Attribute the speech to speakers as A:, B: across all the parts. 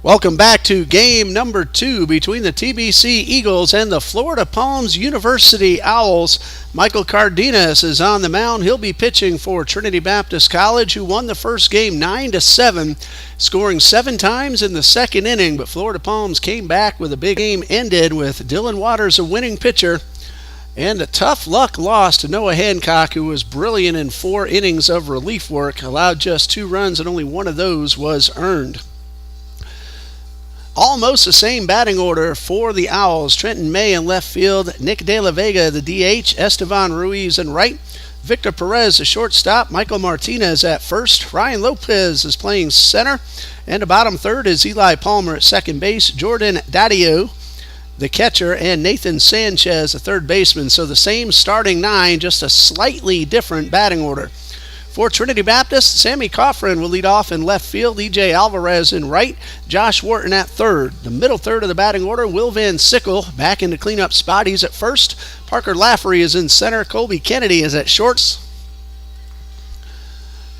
A: Welcome back to game number 2 between the TBC Eagles and the Florida Palms University Owls. Michael Cardenas is on the mound. He'll be pitching for Trinity Baptist College, who won the first game 9-7, scoring 7 times in the second inning. But Florida Palms came back with a big game, ended with Dylan Waters a winning pitcher. And a tough luck loss to Noah Hancock, who was brilliant in 4 innings of relief work, allowed just 2 runs, and only one of those was earned. Almost the same batting order for the Owls. Trenton May in left field, Nick De La Vega the DH, Estevan Ruiz in right, Victor Perez the shortstop, Michael Martinez at first, Ryan Lopez is playing center, and the bottom third is Eli Palmer at second base, Jordan Daddio the catcher, and Nathan Sanchez the third baseman. So the same starting 9, just a slightly different batting order. For Trinity Baptist, Sammy Coffrin will lead off in left field, E.J. Alvarez in right, Josh Wharton at third. The middle third of the batting order, Will Van Sickle back into cleanup spot. He's at first. Parker Lafferty is in center. Colby Kennedy is at shorts.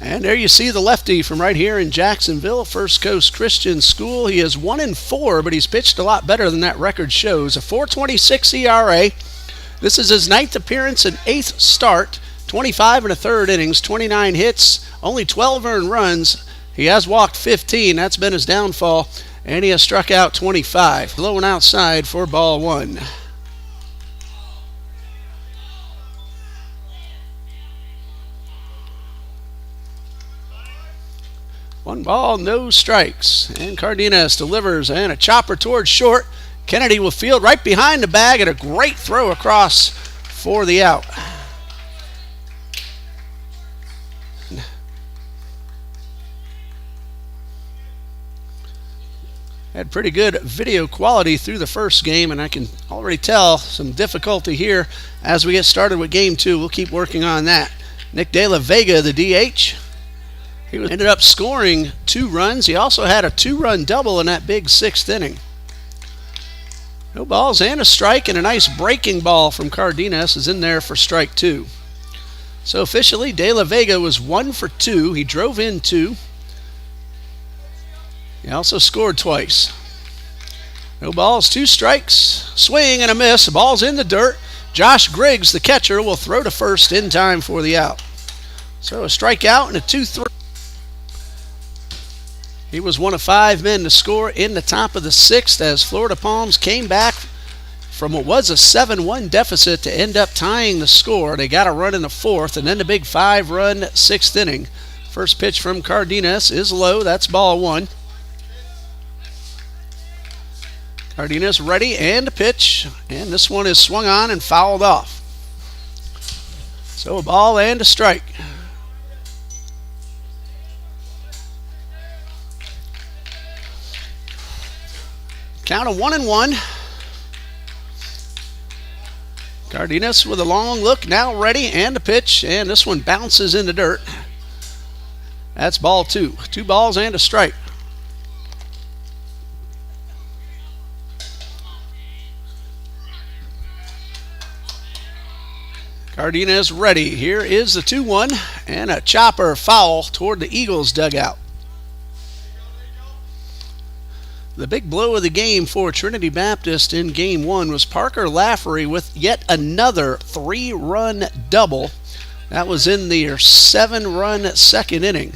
A: And there you see the lefty from right here in Jacksonville, First Coast Christian School. He is 1-4, but he's pitched a lot better than that record shows. A 4.26 ERA. This is his 9th appearance and 8th start. 25 1/3 innings, 29 hits, only 12 earned runs. He has walked 15. That's been his downfall. And he has struck out 25. Low and outside for ball 1. One ball, no strikes. And Cardenas delivers, and a chopper towards short. Kennedy will field right behind the bag, and a great throw across for the out. Had pretty good video quality through the first game, and I can already tell some difficulty here as we get started with game 2. We'll keep working on that. Nick De La Vega, the DH. He ended up scoring 2 runs. He also had a 2-run double in that big 6th inning. No balls and a strike, and a nice breaking ball from Cardenas is in there for strike 2. So officially, De La Vega was 1 for 2. He drove in 2. He also scored twice. No balls, 2 strikes. Swing and a miss. The ball's in the dirt. Josh Griggs, the catcher, will throw to first in time for the out. So a strikeout and a 2-3. He was one of 5 men to score in the top of the 6th as Florida Palms came back from what was a 7-1 deficit to end up tying the score. They got a run in the 4th, and then the big 5-run 6th inning. First pitch from Cardenas is low. That's ball 1. Cardenas ready and a pitch, and this one is swung on and fouled off. So a ball and a strike. Count of 1-1. Cardenas with a long look, now ready and a pitch, and this one bounces in the dirt. That's ball 2. 2 balls and a strike. Cardenas ready. Here is the 2-1, and a chopper foul toward the Eagles dugout. The big blow of the game for Trinity Baptist in game 1 was Parker Lafferty with yet another 3-run double. That was in the 7-run second inning.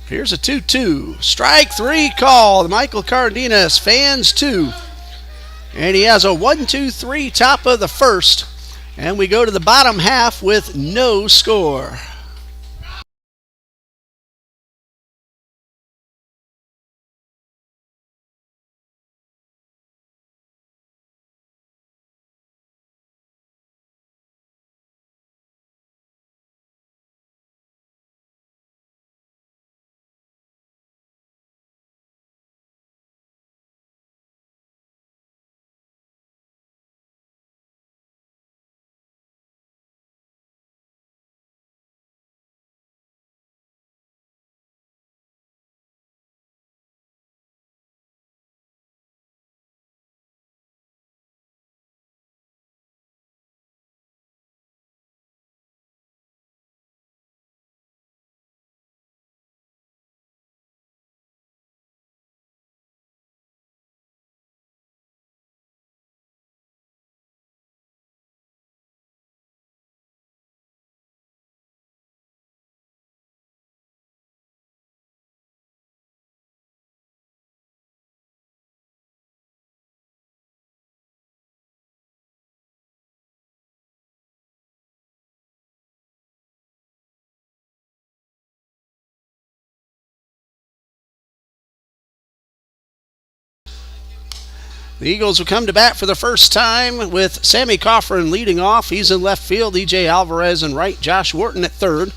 A: Here's a 2-2. Strike 3 call. Michael Cardenas fans 2. And he has a 1-2-3 top of the first. And we go to the bottom half with no score. The Eagles will come to bat for the first time with Sammy Coffrin leading off. He's in left field. E.J. Alvarez in right. Josh Wharton at third.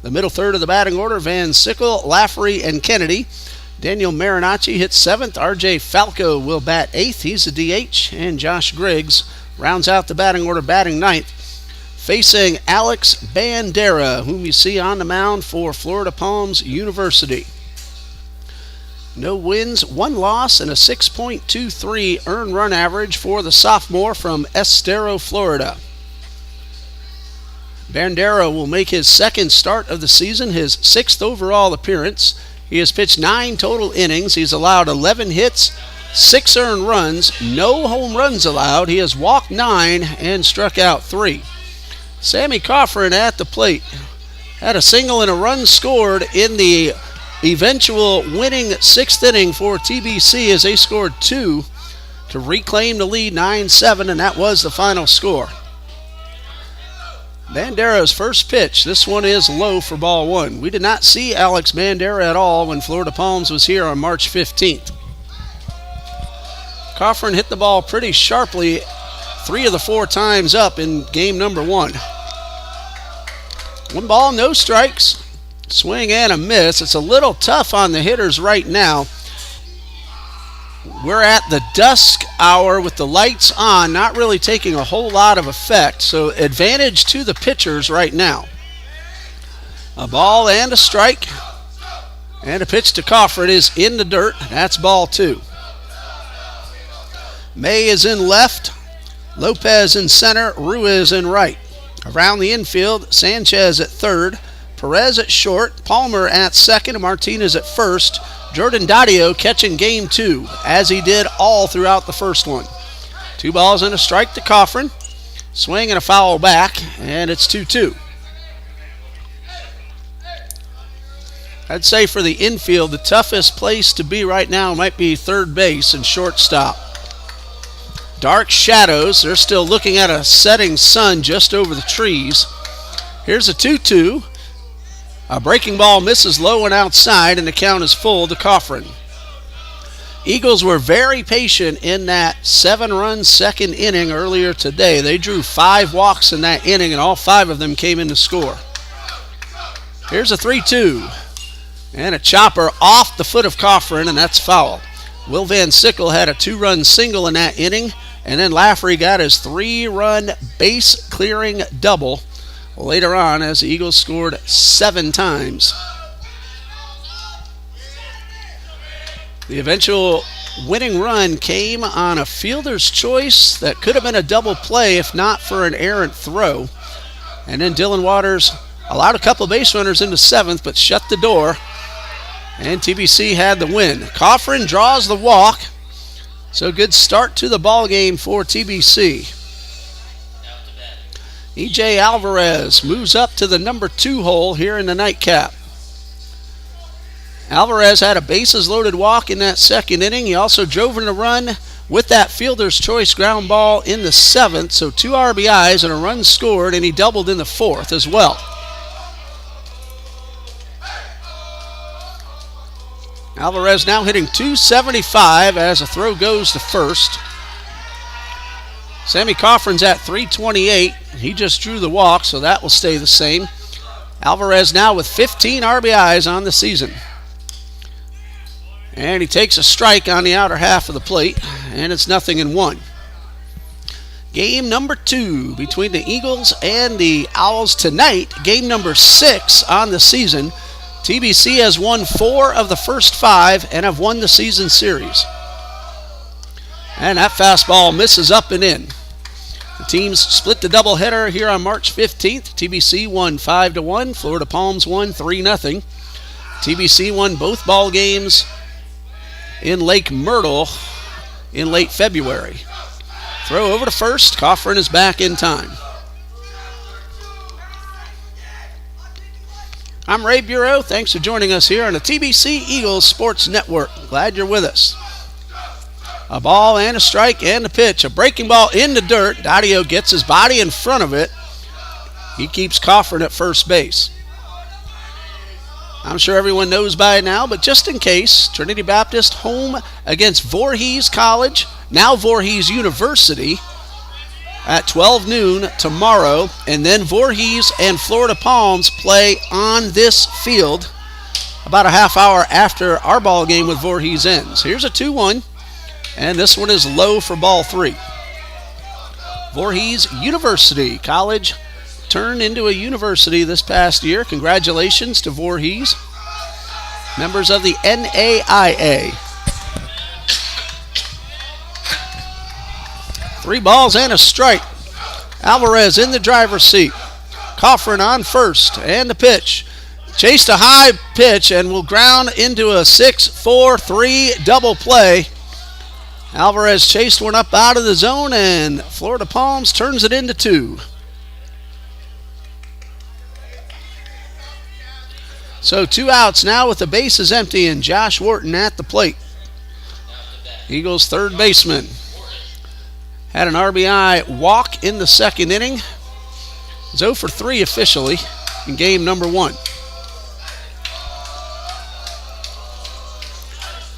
A: The middle third of the batting order, Van Sickle, Lafferty, and Kennedy. Daniel Marinacci hits seventh. R.J. Falco will bat eighth. He's the DH. And Josh Griggs rounds out the batting order, batting ninth. Facing Alex Bandera, whom you see on the mound for Florida Palms University. No wins, one loss, and a 6.23 earned run average for the sophomore from Estero, Florida. Bandera will make his second start of the season, his sixth overall appearance. He has pitched 9 total innings. He's allowed 11 hits, 6 earned runs, no home runs allowed. He has walked 9 and struck out 3. Sammy Coffrin at the plate had a single and a run scored in the eventual winning 6th inning for TBC as they scored 2 to reclaim the lead 9-7, and that was the final score. Bandera's first pitch. This one is low for ball 1. We did not see Alex Bandera at all when Florida Palms was here on March 15th. Coffrin hit the ball pretty sharply 3 of the 4 times up in game number 1. 1 ball, no strikes. Swing and a miss. It's a little tough on the hitters right now. We're at the dusk hour with the lights on, not really taking a whole lot of effect. So advantage to the pitchers right now. A ball and a strike. And a pitch to Coffrin is in the dirt. That's ball 2. May is in left. Lopez in center. Ruiz in right. Around the infield, Sanchez at third. Perez at short, Palmer at second, and Martinez at first. Jordan Daddio catching game 2, as he did all throughout the first one. 2 balls and a strike to Coffrin. Swing and a foul back, and it's 2-2. I'd say for the infield, the toughest place to be right now might be third base and shortstop. Dark shadows. They're still looking at a setting sun just over the trees. Here's a 2-2. A breaking ball misses low and outside, and the count is full to Coffrin. Eagles were very patient in that 7-run second inning earlier today. They drew 5 walks in that inning, and all 5 of them came in to score. Here's a 3-2. And a chopper off the foot of Coffrin, and that's foul. Will Van Sickle had a 2-run single in that inning, and then Lafferty got his 3-run base-clearing double later on as the Eagles scored 7 times. The eventual winning run came on a fielder's choice that could have been a double play if not for an errant throw. And then Dylan Waters allowed a couple of base runners into 7th but shut the door. And TBC had the win. Coffrin draws the walk. So good start to the ball game for TBC. E.J. Alvarez moves up to the number 2 hole here in the nightcap. Alvarez had a bases-loaded walk in that second inning. He also drove in a run with that fielder's choice ground ball in the 7th. So 2 RBIs and a run scored, and he doubled in the 4th as well. Alvarez now hitting .275 as a throw goes to first. Sammy Coffrin's at .328. He just drew the walk, so that will stay the same. Alvarez now with 15 RBIs on the season. And he takes a strike on the outer half of the plate, and it's 0-1. Game number 2 between the Eagles and the Owls tonight. Game number 6 on the season. TBC has won 4 of the first 5 and have won the season series. And that fastball misses up and in. The teams split the doubleheader here on March 15th. TBC won 5-1. Florida Palms won 3-0. TBC won both ball games in Lake Myrtle in late February. Throw over to first. Coffrin is back in time. I'm Ray Bureau. Thanks for joining us here on the TBC Eagles Sports Network. Glad you're with us. A ball and a strike and a pitch. A breaking ball in the dirt. Daddio gets his body in front of it. He keeps Coffrin at first base. I'm sure everyone knows by now, but just in case, Trinity Baptist home against Voorhees College. Now Voorhees University at 12 noon tomorrow, and then Voorhees and Florida Palms play on this field about a half hour after our ball game with Voorhees ends. Here's a 2-1, and this one is low for ball 3. Voorhees University College turned into a university this past year. Congratulations to Voorhees, members of the NAIA. 3 balls and a strike. Alvarez in the driver's seat. Coffrin on first, and the pitch. Chased a high pitch and will ground into a 6-4-3 double play. Alvarez chased one up out of the zone, and Florida Palms turns it into 2. So 2 outs now with the bases empty and Josh Wharton at the plate. Eagles third baseman had an RBI walk in the second inning. 0 for 3 officially in game number 1.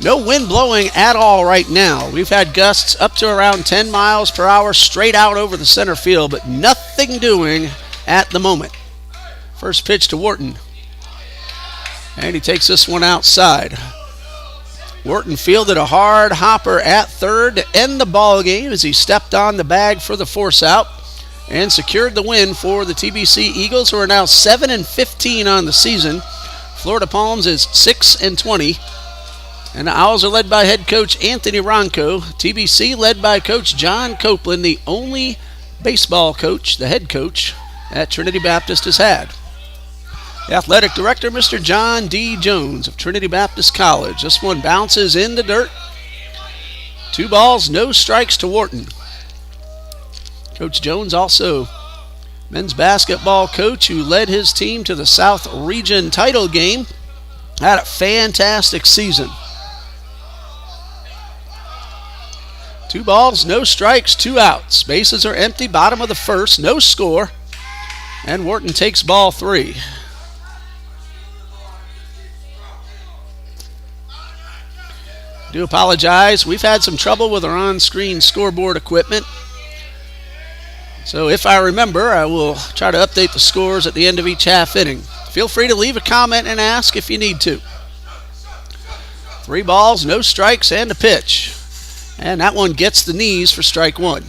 A: No wind blowing at all right now. We've had gusts up to around 10 miles per hour straight out over the center field, but nothing doing at the moment. First pitch to Wharton, and he takes this one outside. Wharton fielded a hard hopper at third to end the ball game as he stepped on the bag for the force out and secured the win for the TBC Eagles, who are now 7-15 on the season. Florida Palms is 6-20. And the Owls are led by head coach Anthony Ronco. TBC led by coach John Copeland, the only baseball coach, the head coach, that Trinity Baptist has had. The athletic director, Mr. John D. Jones of Trinity Baptist College. This one bounces in the dirt. 2 balls, no strikes to Wharton. Coach Jones also men's basketball coach who led his team to the South Region title game. Had a fantastic season. 2 balls, no strikes, 2 outs. Bases are empty, bottom of the first, no score. And Wharton takes ball 3. Do apologize. We've had some trouble with our on-screen scoreboard equipment. So if I remember, I will try to update the scores at the end of each half inning. Feel free to leave a comment and ask if you need to. 3 balls, no strikes, and a pitch. And that one gets the knees for strike 1.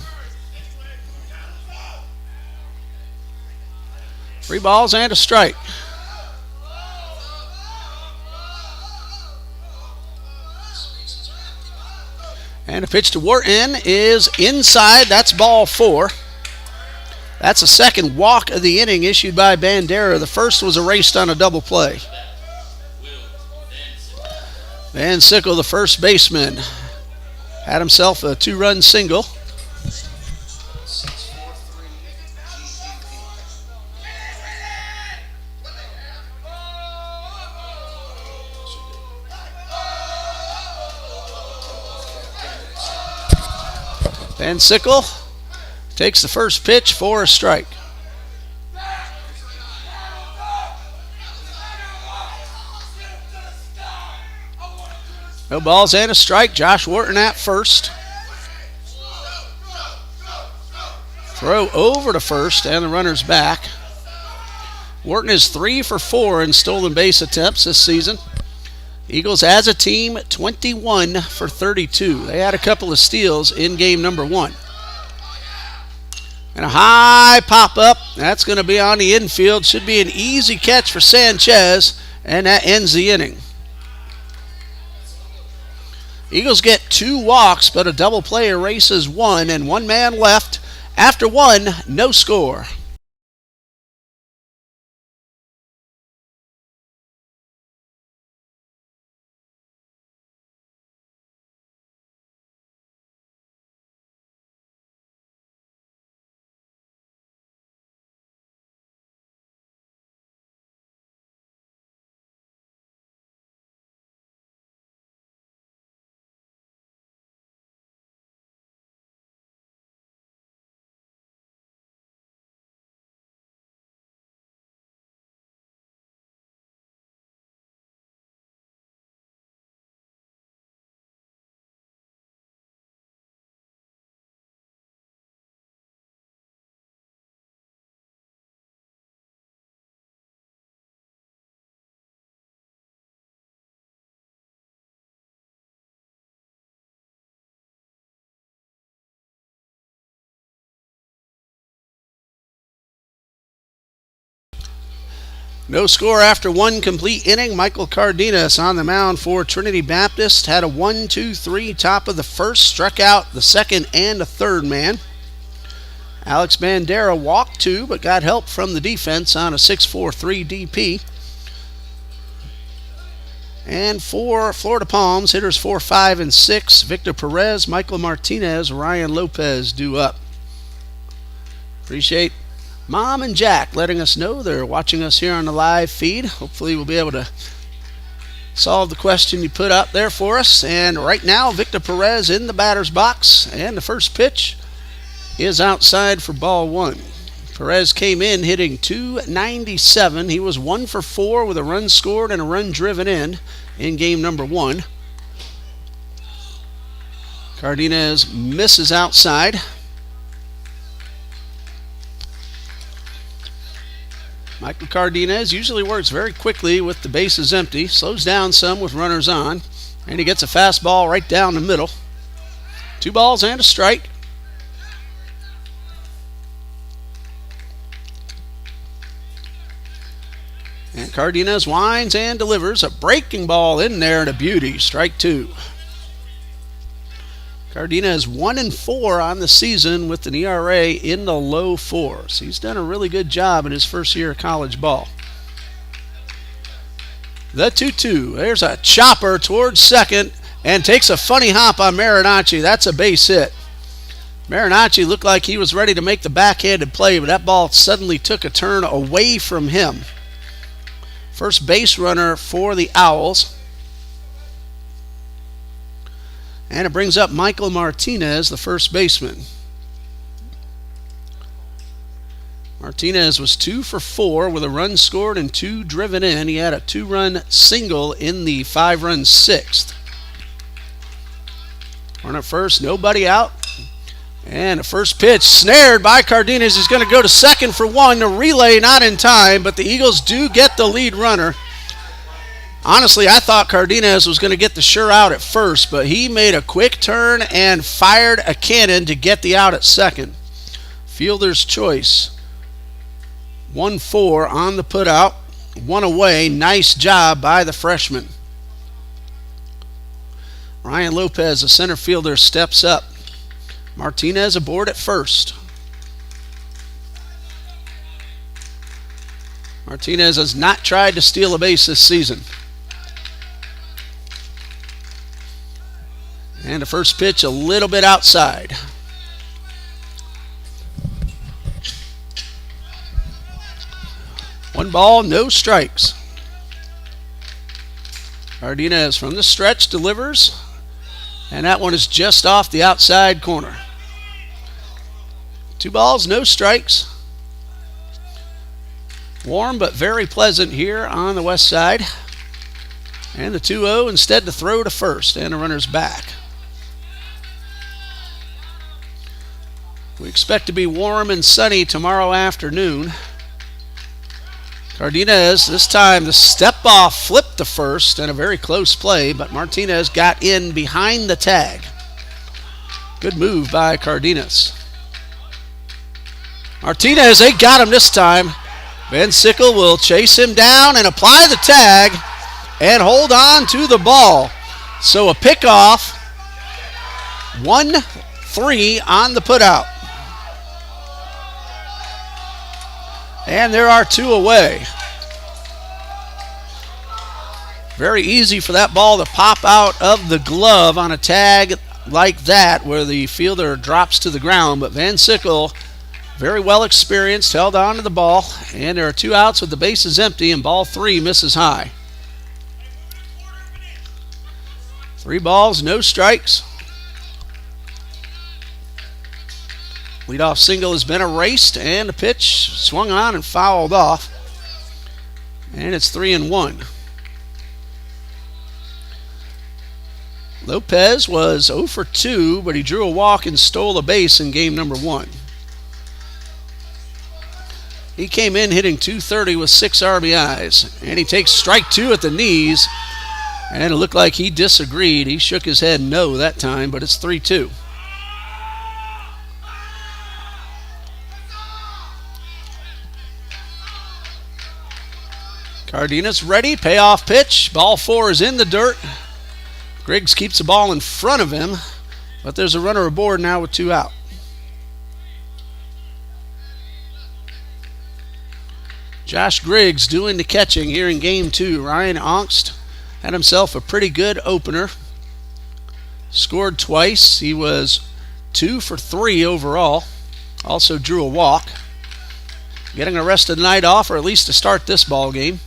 A: 3 balls and a strike. And a pitch to Wharton is inside. That's ball 4. That's the second walk of the inning issued by Bandera. The first was erased on a double play. Van Sickle, the first baseman, had himself a 2-run single. Van Sickle takes the first pitch for a strike. No balls and a strike. Josh Wharton at first. Throw over to first, and the runner's back. Wharton is 3 for 4 in stolen base attempts this season. Eagles as a team, 21 for 32. They had a couple of steals in game number 1. And a high pop-up. That's going to be on the infield. Should be an easy catch for Sanchez, and that ends the inning. Eagles get 2 walks, but a double play erases 1, and 1 man left. After 1, no score. No score after one complete inning. Michael Cardenas on the mound for Trinity Baptist had a 1-2-3 top of the first, struck out the second and the third man. Alex Bandera walked two, but got help from the defense on a 6-4-3 DP. And for Florida Palms, hitters 4, 5, and 6, Victor Perez, Michael Martinez, Ryan Lopez due up. Appreciate Mom and Jack letting us know they're watching us here on the live feed. Hopefully we'll be able to solve the question you put up there for us. And right now, Victor Perez in the batter's box, and the first pitch is outside for ball one. Perez came in hitting .297. He was 1 for 4 with a run scored and a run driven in game number 1. Cardenas misses outside. Michael Cardenas usually works very quickly with the bases empty, slows down some with runners on, and he gets a fastball right down the middle. 2 balls and a strike. And Cardenas winds and delivers a breaking ball in there and a beauty. Strike 2. Cardenas 1-4 on the season with an ERA in the low 4s. He's done a really good job in his first year of college ball. The 2-2. There's a chopper towards second and takes a funny hop on Marinacci. That's a base hit. Marinacci looked like he was ready to make the backhanded play, but that ball suddenly took a turn away from him. First base runner for the Owls. And it brings up Michael Martinez, the first baseman. Martinez was 2 for 4 with a run scored and 2 driven in. He had a 2-run single in the 5-run 6th. Runner first, nobody out. And the first pitch snared by Cardenas. He's going to go to second for 1. The relay not in time, but the Eagles do get the lead runner. Honestly, I thought Cardenas was going to get the sure out at first, but he made a quick turn and fired a cannon to get the out at second. Fielder's choice. 1-4 on the putout. 1 away. Nice job by the freshman. Ryan Lopez, the center fielder, steps up. Martinez aboard at first. Martinez has not tried to steal a base this season. And the first pitch a little bit outside. One ball, no strikes. Cardenas from the stretch delivers. And that one is just off the outside corner. 2 balls, no strikes. Warm but very pleasant here on the west side. And the 2-0 instead to throw to first, and the runner's back. We expect to be warm and sunny tomorrow afternoon. Cardenas, this time the step-off flipped to first, and a very close play, but Martinez got in behind the tag. Good move by Cardenas. Martinez, they got him this time. Van Sickle will chase him down and apply the tag and hold on to the ball. So a pickoff, 1-3 on the putout. And there are 2 away. Very easy for that ball to pop out of the glove on a tag like that where the fielder drops to the ground. But Van Sickle, very well experienced, held on to the ball. And there are 2 outs with the bases empty, and ball 3 misses high. 3 balls, no strikes. Leadoff single has been erased, and the pitch swung on and fouled off. And it's 3-1. Lopez was 0 for 2, but he drew a walk and stole a base in game number 1. He came in hitting .230 with 6 RBIs, and he takes strike 2 at the knees, and it looked like he disagreed. He shook his head no that time, but it's 3-2. Cardenas ready, payoff pitch. Ball 4 is in the dirt. Griggs keeps the ball in front of him, but there's a runner aboard now with 2 out. Josh Griggs doing the catching here in Game 2. Ryan Ongst had himself a pretty good opener. Scored twice. He was 2 for 3 overall. Also drew a walk. Getting the rest of the night off, or at least to start this ball game.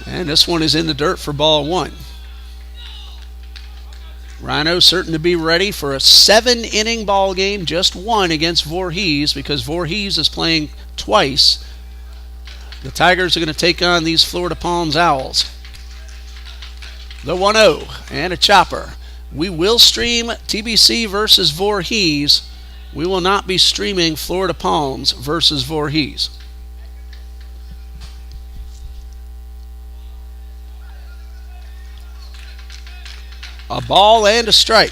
A: And this one is in the dirt for ball 1. Rhino certain to be ready for a 7-inning ball game, just 1 against Voorhees, because Voorhees is playing twice. The Tigers are going to take on these Florida Palms Owls. The 1-0 and a chopper. We will stream TBC versus Voorhees. We will not be streaming Florida Palms versus Voorhees. A ball and a strike.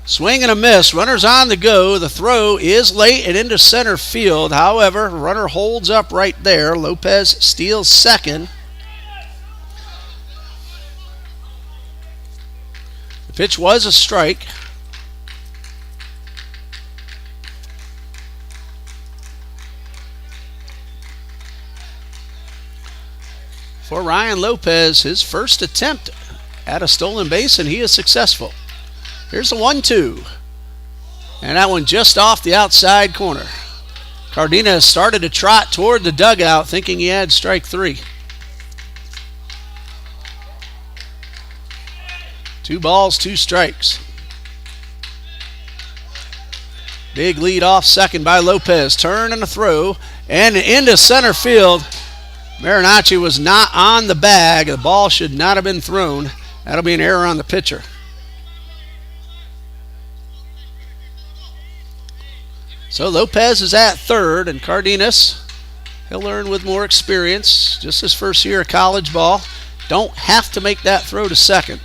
A: Swing and a miss. Runners on the go. The throw is late and into center field. However, runner holds up right there. Lopez steals second. The pitch was a strike. For Ryan Lopez, his first attempt at a stolen base, and he is successful. Here's the 1-2. And that one just off the outside corner. Cardenas started to trot toward the dugout, thinking he had strike 3. 2 balls, 2 strikes. Big lead off second by Lopez. Turn and a throw, and into center field. Marinacci was not on the bag. The ball should not have been thrown. That'll be an error on the pitcher. So Lopez is at third, and Cardenas, he'll learn with more experience. Just his first year of college ball. Don't have to make that throw to second.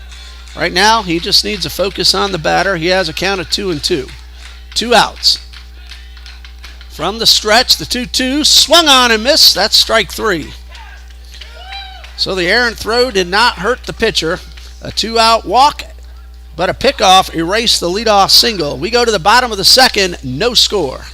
A: Right now, he just needs to focus on the batter. He has a count of 2-2. 2 outs. From the stretch, the 2-2, swung on and missed. That's strike 3. So the errant throw did not hurt the pitcher. A 2-out walk, but a pickoff erased the leadoff single. We go to the bottom of the second, no score.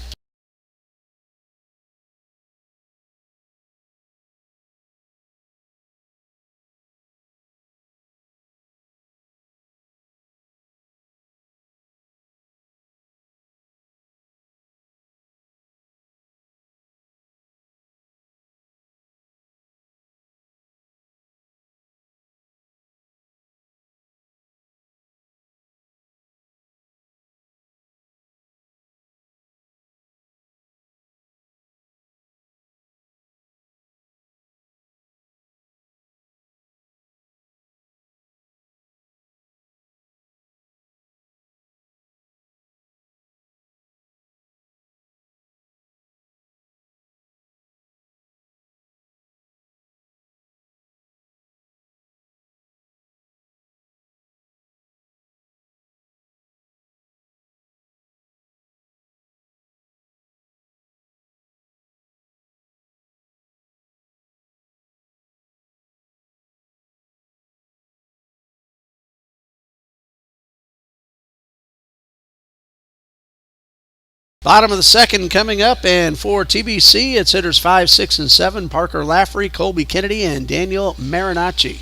A: Bottom of the second coming up, and for TBC, it's hitters 5, 6, and 7. Parker Laffrey, Colby Kennedy, and Daniel Marinacci.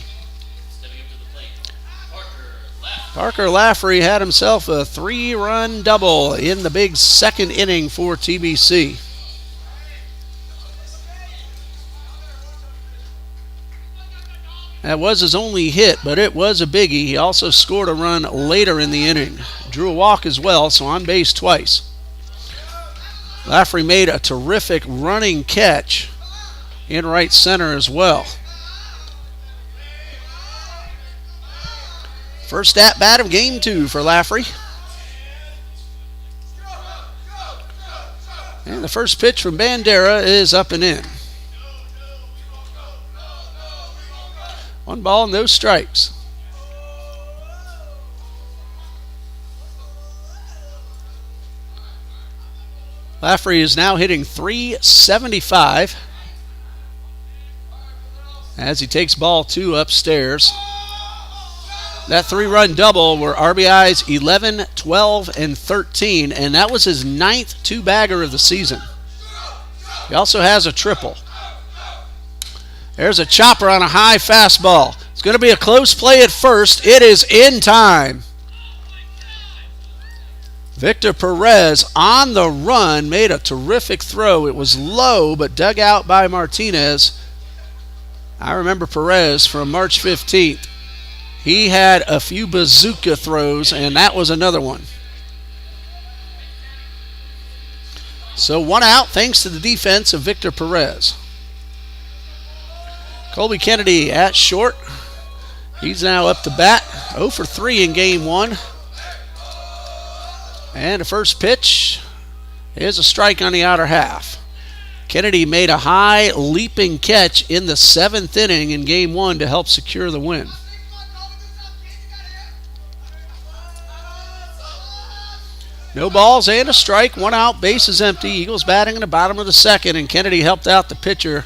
A: Parker Laffrey had himself a 3-run double in the big second inning for TBC. That was his only hit, but it was a biggie. He also scored a run later in the inning. Drew a walk as well, so on base twice. Laffrey made a terrific running catch in right center as well. First at bat of game 2 for Laffrey. And the first pitch from Bandera is up and in. 1 ball, no strikes. Lafferty is now hitting .375 as he takes ball 2 upstairs. That 3-run double were RBIs 11, 12, and 13, and that was his 9th 2-bagger of the season. He also has a triple. There's a chopper on a high fastball. It's going to be a close play at first. It is in time. Victor Perez on the run made a terrific throw. It was low but dug out by Martinez. I remember Perez from March 15th. He had a few bazooka throws, and that was another one. So 1 out thanks to the defense of Victor Perez. Colby Kennedy at short. He's now up to bat. 0 for 3 in game 1. And the first pitch is a strike on the outer half. Kennedy made a high leaping catch in the 7th inning in game 1 to help secure the win. No balls and a strike, 1 out, bases empty. Eagles batting in the bottom of the 2nd, and Kennedy helped out the pitcher.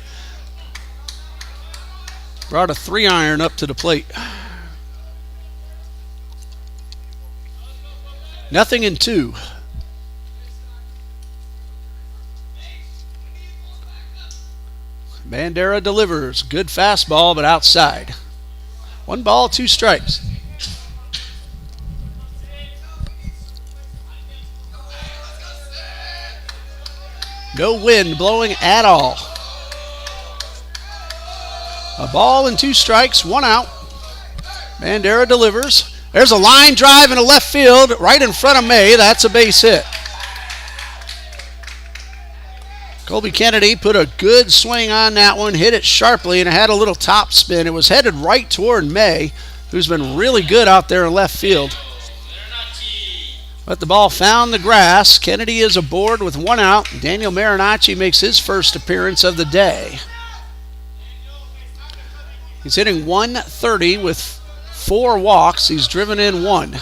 A: Brought a 3-iron up to the plate. 0-2. Bandera delivers. Good fastball, but outside. 1 ball, 2 strikes. No wind blowing at all. A ball and 2 strikes, 1 out. Bandera delivers. There's a line drive in the left field right in front of May. That's a base hit. Colby Kennedy put a good swing on that one, hit it sharply, and it had a little top spin. It was headed right toward May, who's been really good out there in left field. But the ball found the grass. Kennedy is aboard with 1 out. Daniel Marinacci makes his first appearance of the day. He's hitting .130 with 4 walks. He's driven in 1.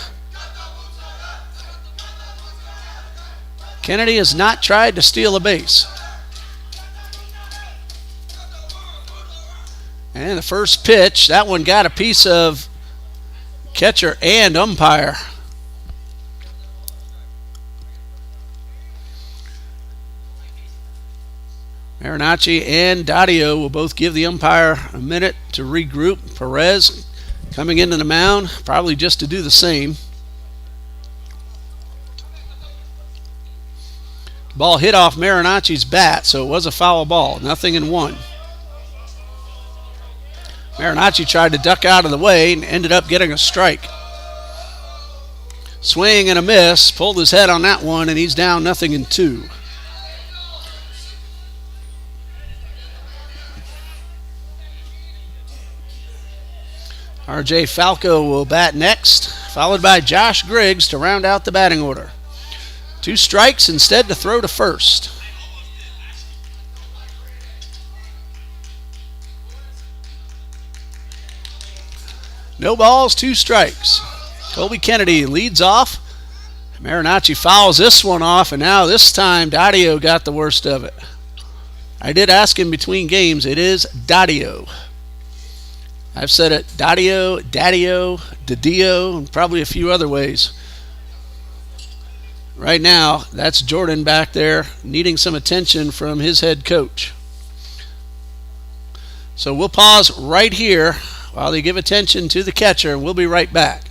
A: Kennedy has not tried to steal a base. And the first pitch, that one got a piece of catcher and umpire. Marinacci and Daddio will both give the umpire a minute to regroup. Perez coming into the mound, probably just to do the same. Ball hit off Marinacci's bat, so it was a foul ball. 0-1. Marinacci tried to duck out of the way and ended up getting a strike. Swing and a miss, pulled his head on that one, and he's down 0-2. R.J. Falco will bat next, followed by Josh Griggs to round out the batting order. 2 strikes instead to throw to first. No balls, 2 strikes. Colby Kennedy leads off. Marinacci fouls this one off, and now this time Daddio got the worst of it. I did ask him between games. It is Daddio. I've said it Daddio, Daddio, and probably a few other ways. Right now, that's Jordan back there needing some attention from his head coach. So we'll pause right here while they give attention to the catcher, and we'll be right back.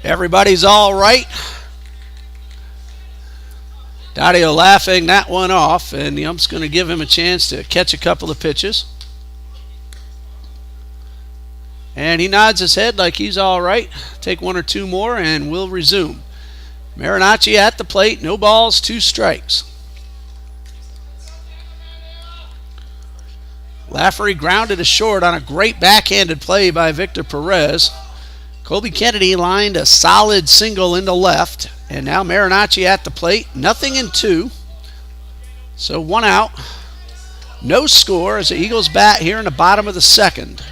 A: Everybody's all right. Dario laughing that one off, and the ump's going to give him a chance to catch a couple of pitches. And he nods his head like he's all right. Take one or two more, and we'll resume. Marinacci at the plate, no balls, 2 strikes. Lafferty grounded to short on a great backhanded play by Victor Perez. Colby Kennedy lined a solid single into left. And now Marinacci at the plate. Nothing in 2. So 1 out. No score as the Eagles bat here in the bottom of the 2nd.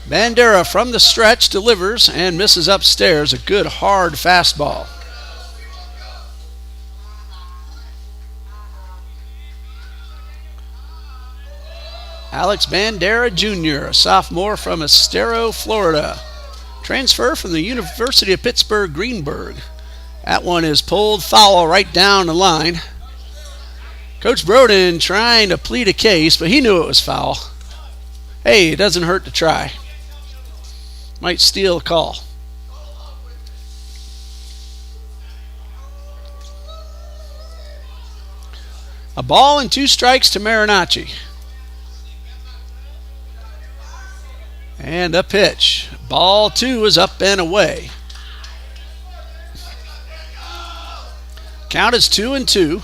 A: Bandera from the stretch delivers and misses upstairs. A good hard fastball. Alex Bandera Jr., a sophomore from Estero, Florida. Transfer from the University of Pittsburgh, Greenberg. That one is pulled foul right down the line. Coach Broden trying to plead a case, but he knew it was foul. Hey, it doesn't hurt to try. Might steal a call. A ball and 2 strikes to Marinacci. And a pitch. Ball 2 is up and away. Count is 2-2.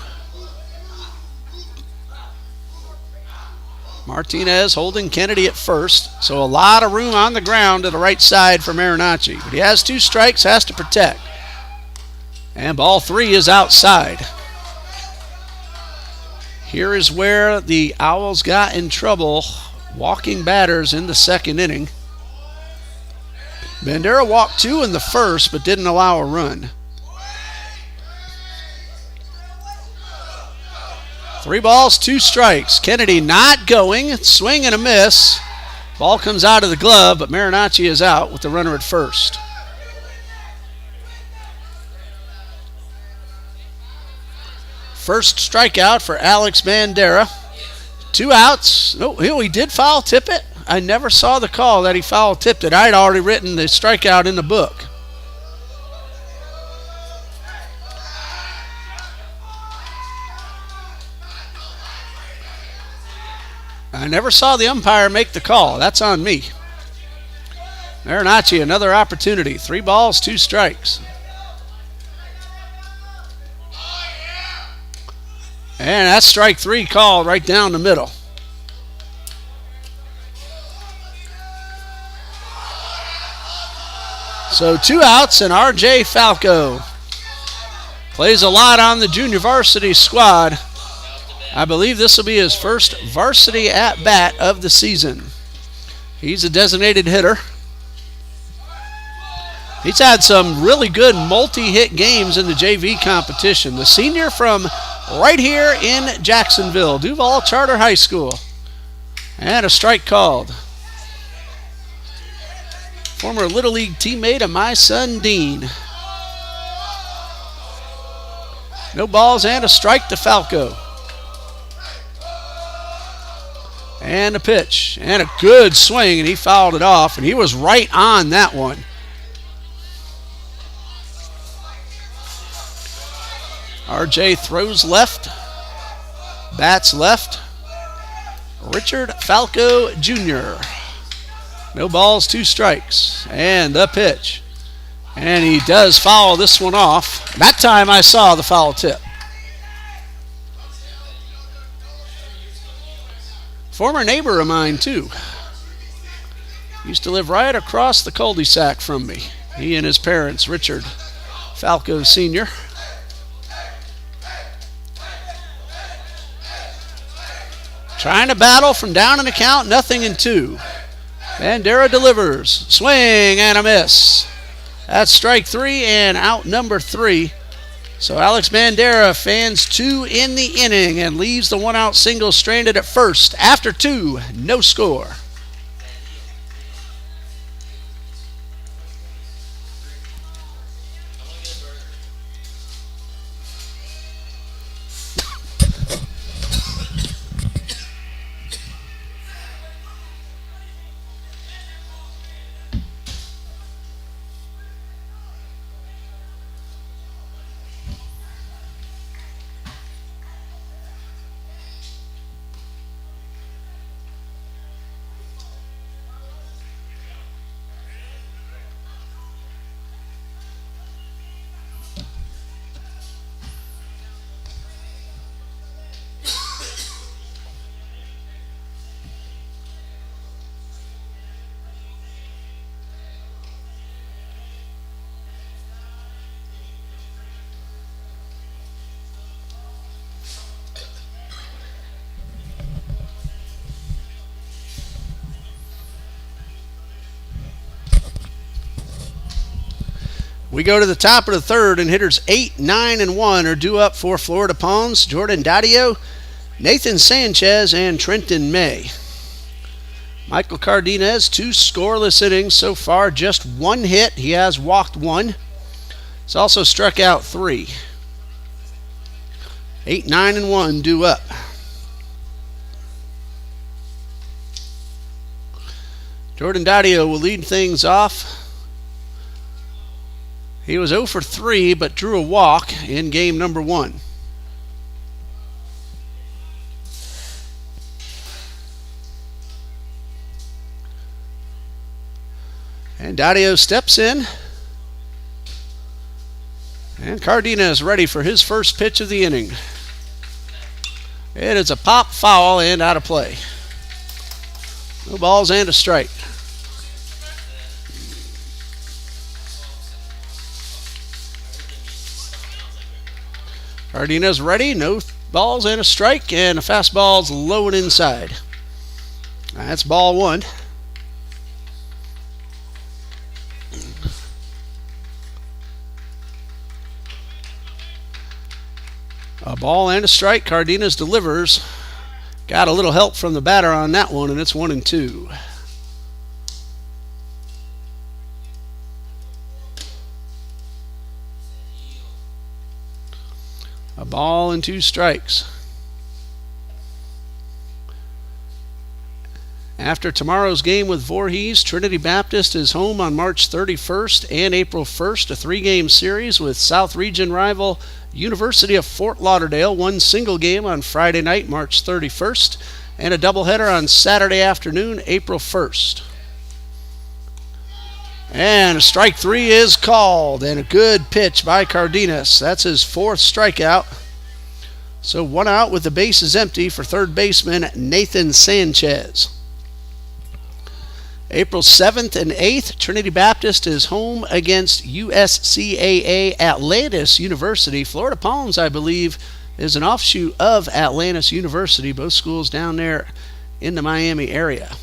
A: Martinez holding Kennedy at first. So a lot of room on the ground to the right side for Marinacci. But he has 2 strikes, has to protect. And ball 3 is outside. Here is where the Owls got in trouble. Walking batters in the 2nd inning. Bandera walked 2 in the 1st, but didn't allow a run. 3 balls, 2 strikes. Kennedy not going. Swing and a miss. Ball comes out of the glove, but Marinacci is out with the runner at first. First strikeout for Alex Bandera. 2 outs. No, he did foul tip it. I never saw the call that he foul tipped it. I'd already written the strikeout in the book. I never saw the umpire make the call. That's on me. Marinacci, another opportunity. 3 balls, 2 strikes. And that's strike 3 called right down the middle. So 2 outs, and R.J. Falco plays a lot on the junior varsity squad. I believe this will be his first varsity at-bat of the season. He's a designated hitter. He's had some really good multi-hit games in the JV competition. The senior from right here in Jacksonville, Duval Charter High School. And a strike called. Former Little League teammate of my son, Dean. No balls and a strike to Falco. And a pitch. And a good swing, and he fouled it off, and he was right on that one. RJ throws left. Bats left. Richard Falco Jr. No balls, 2 strikes. And the pitch. And he does foul this one off. That time I saw the foul tip. Former neighbor of mine, too. Used to live right across the cul-de-sac from me. He and his parents, Richard Falco Sr. Trying to battle from down in the count, 0-2. Bandera delivers. Swing and a miss. That's strike 3 and out number 3. So Alex Bandera fans 2 in the inning and leaves the 1-out single stranded at first. After 2, no score. We go to the top of the third, and hitters 8, 9, and 1 are due up for Florida Palms. Jordan Dadio, Nathan Sanchez, and Trenton May. Michael Cardenas, 2 scoreless innings so far, just 1 hit. He has walked 1. He's also struck out 3. 8, 9, and 1 due up. Jordan Dadio will lead things off. He was 0 for 3, but drew a walk in game number 1. And Dadio steps in. And Cardenas ready for his first pitch of the inning. It is a pop foul and out of play. No balls and a strike. Cardenas ready, no balls and a strike, and a fastball's low and inside. That's ball 1. A ball and a strike. Cardenas delivers. Got a little help from the batter on that one, and it's 1-2. A ball and 2 strikes. After tomorrow's game with Voorhees, Trinity Baptist is home on March 31st and April 1st, a 3-game series with South Region rival University of Fort Lauderdale. 1 single game on Friday night, March 31st, and a doubleheader on Saturday afternoon, April 1st. And strike 3 is called, and a good pitch by Cardenas. That's his 4th strikeout. So 1 out with the bases empty for third baseman Nathan Sanchez. April 7th and 8th, Trinity Baptist is home against USCAA Atlantis University. Florida Palms, I believe, is an offshoot of Atlantis University. Both schools down there in the Miami area.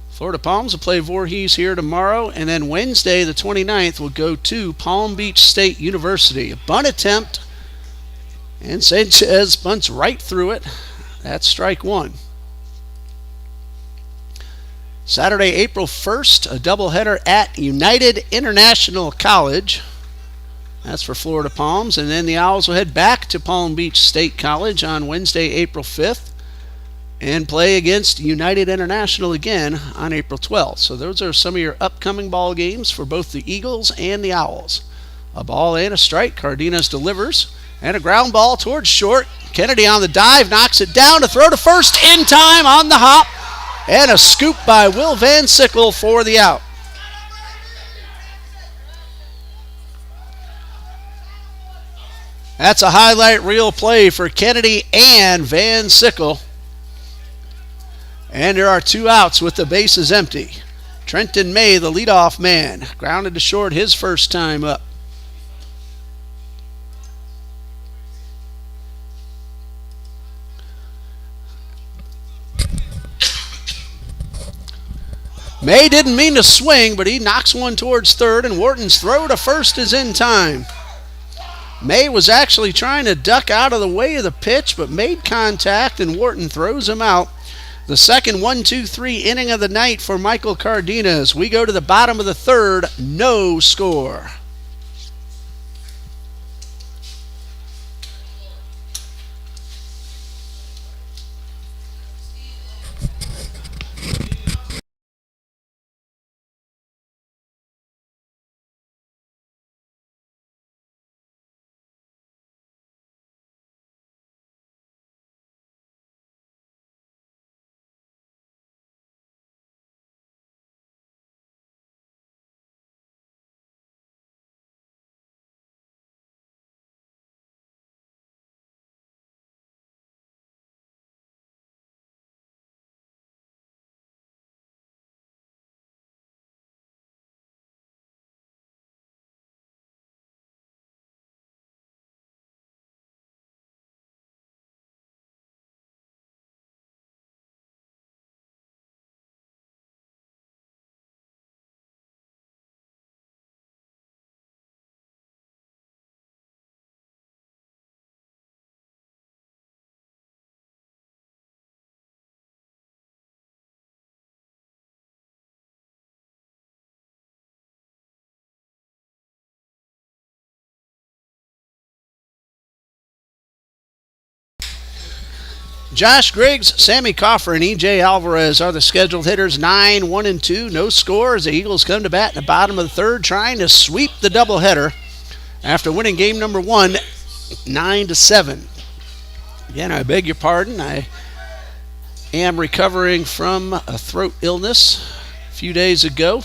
A: Florida Palms will play Voorhees here tomorrow, and then Wednesday the 29th will go to Palm Beach State University. A bunt attempt, and Sanchez bunts right through it. That's strike 1. Saturday, April 1st, a doubleheader at United International College. That's for Florida Palms, and then the Owls will head back to Palm Beach State College on Wednesday, April 5th. And play against United International again on April 12th. So those are some of your upcoming ball games for both the Eagles and the Owls. A ball and a strike. Cardenas delivers. And a ground ball towards short. Kennedy on the dive, knocks it down to throw to first in time on the hop. And a scoop by Will Van Sickle for the out. That's a highlight reel play for Kennedy and Van Sickle. And there are 2 outs with the bases empty. Trenton May, the leadoff man, grounded to short his first time up. May didn't mean to swing, but he knocks one towards third, and Wharton's throw to first is in time. May was actually trying to duck out of the way of the pitch, but made contact, and Wharton throws him out. The second 1-2-3 inning of the night for Michael Cardenas. We go to the bottom of the third, no score. Josh Griggs, Sammy Coffer, and E.J. Alvarez are the scheduled hitters. 9, 1, and 2. No score as the Eagles come to bat in the bottom of the third, trying to sweep the doubleheader after winning game number 1, 9-7. Again, I beg your pardon. I am recovering from a throat illness a few days ago.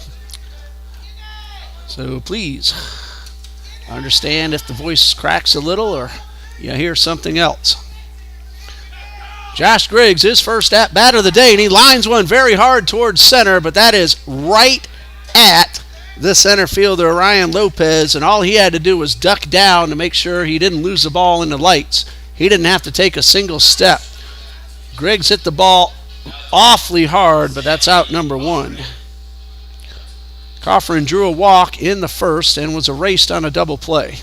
A: So please understand if the voice cracks a little or you hear something else. Josh Griggs, his first at-bat of the day, and he lines one very hard towards center, but that is right at the center fielder, Ryan Lopez, and all he had to do was duck down to make sure he didn't lose the ball in the lights. He didn't have to take a single step. Griggs hit the ball awfully hard, but that's out number 1. Coffrin drew a walk in the first and was erased on a double play.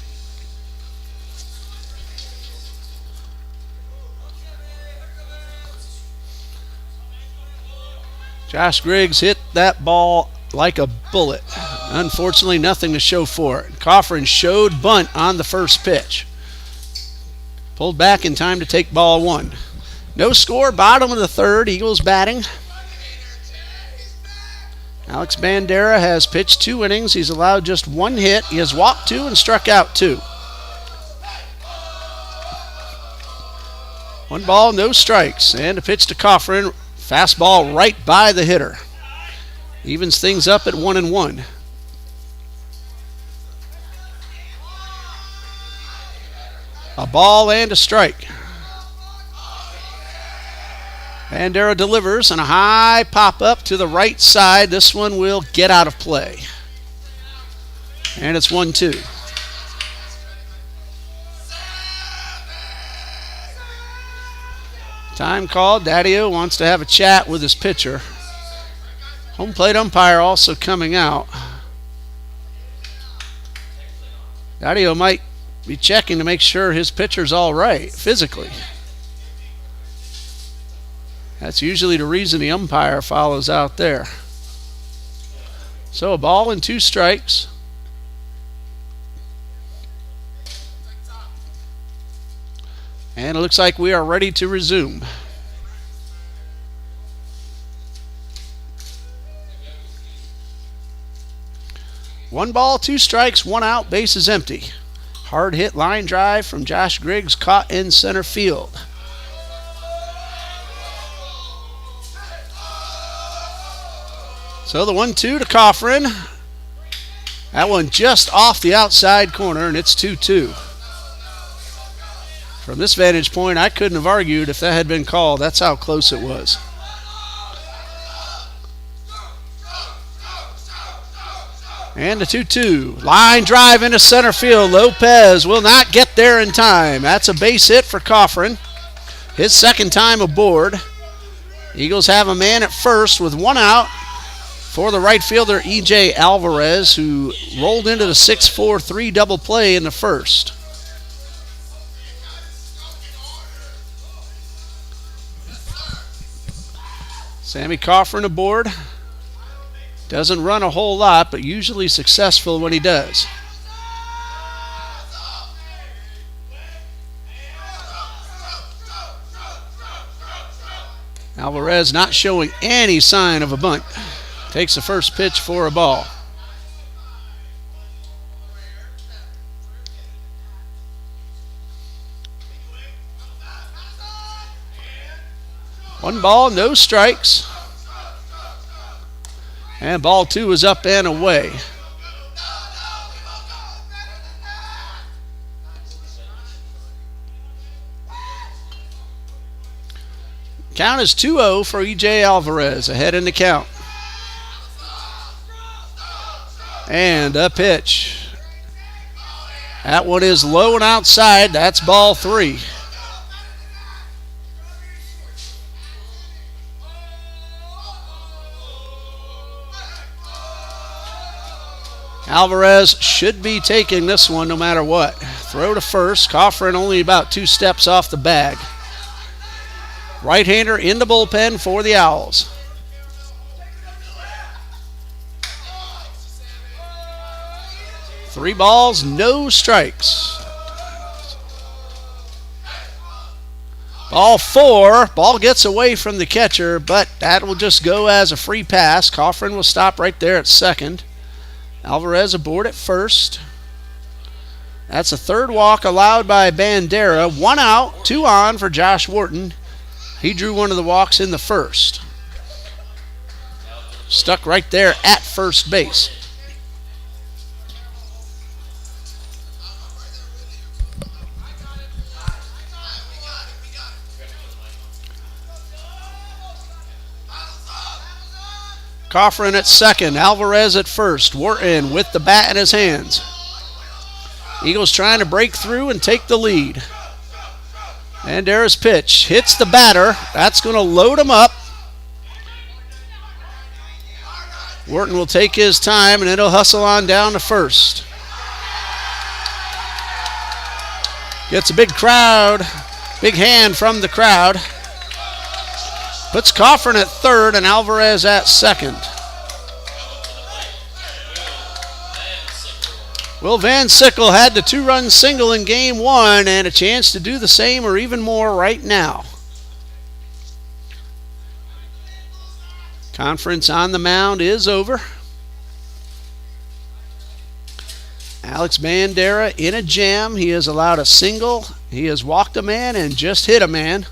A: Josh Griggs hit that ball like a bullet. Unfortunately, nothing to show for it. Coffrin showed bunt on the first pitch. Pulled back in time to take ball 1. No score, bottom of the third. Eagles batting. Alex Bandera has pitched 2 innings. He's allowed just 1 hit. He has walked 2 and struck out 2. 1 ball, no strikes. And a pitch to Coffrin. Fastball right by the hitter. Evens things up at 1-1. A ball and a strike. Bandera delivers on a high pop-up to the right side. This one will get out of play. And it's 1-2. Time called. Daddio wants to have a chat with his pitcher. Home plate umpire also coming out. Daddio might be checking to make sure his pitcher's all right physically. That's usually the reason the umpire follows out there. So a ball and 2 strikes. And it looks like we are ready to resume. One ball, 2 strikes, 1 out, base is empty. Hard hit line drive from Josh Griggs, caught in center field. So the 1-2 to Coffrin. That one just off the outside corner, and it's 2-2. From this vantage point, I couldn't have argued if that had been called. That's how close it was. And the 2-2. Line drive into center field. Lopez will not get there in time. That's a base hit for Coffrin. His second time aboard. Eagles have a man at first with 1 out for the right fielder E.J. Alvarez, who rolled into the 6-4-3 double play in the first. Sammy Coffrin aboard. Doesn't run a whole lot, but usually successful when he does. Alvarez not showing any sign of a bunt. Takes the first pitch for a ball. One ball, no strikes. And ball 2 is up and away. Count is 2-0 for E.J. Alvarez, ahead in the count. And a pitch. That one is low and outside. That's ball 3. Alvarez should be taking this one no matter what. Throw to first. Coffrin only about 2 steps off the bag. Right-hander in the bullpen for the Owls. Three balls, no strikes. Ball 4. Ball gets away from the catcher, but that will just go as a free pass. Coffrin will stop right there at second. Alvarez aboard at first. That's a third walk allowed by Bandera. 1 out, 2 on for Josh Wharton. He drew one of the walks in the first. Stuck right there at first base. Coffrin at second, Alvarez at first. Wharton with the bat in his hands. Eagles trying to break through and take the lead. Bandera's pitch hits the batter. That's going to load him up. Wharton will take his time, and it'll hustle on down to first. Gets a big crowd, big hand from the crowd. Puts Coffrin at third and Alvarez at second. Will Van Sickle had the 2-run single in game 1 and a chance to do the same or even more right now. Conference on the mound is over. Alex Bandera in a jam. He has allowed a single. He has walked a man and just hit a man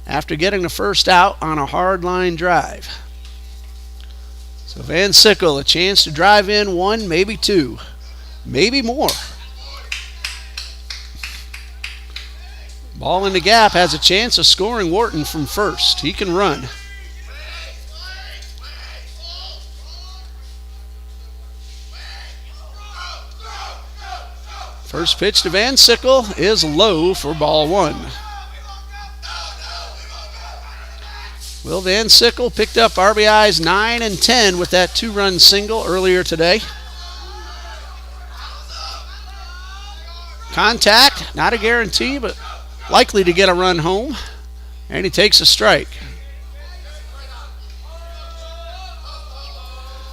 A: after getting the first out on a hard line drive. So Van Sickle, a chance to drive in 1, maybe 2, maybe more. Ball in the gap, has a chance of scoring Wharton from first. He can run. First pitch to Van Sickle is low for ball 1. Will Van Sickle picked up RBIs 9 and 10 with that 2-run single earlier today. Contact, not a guarantee, but likely to get a run home. And he takes a strike.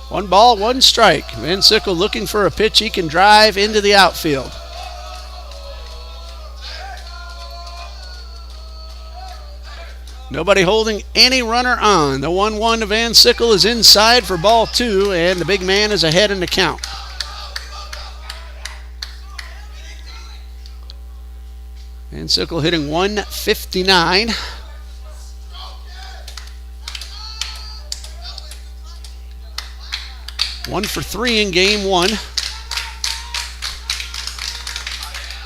A: 1 ball, 1 strike. Van Sickle looking for a pitch he can drive into the outfield. Nobody holding any runner on. The 1-1 to Van Sickle is inside for ball 2, and the big man is ahead in the count. Van Sickle hitting .159. One for 3 in game 1.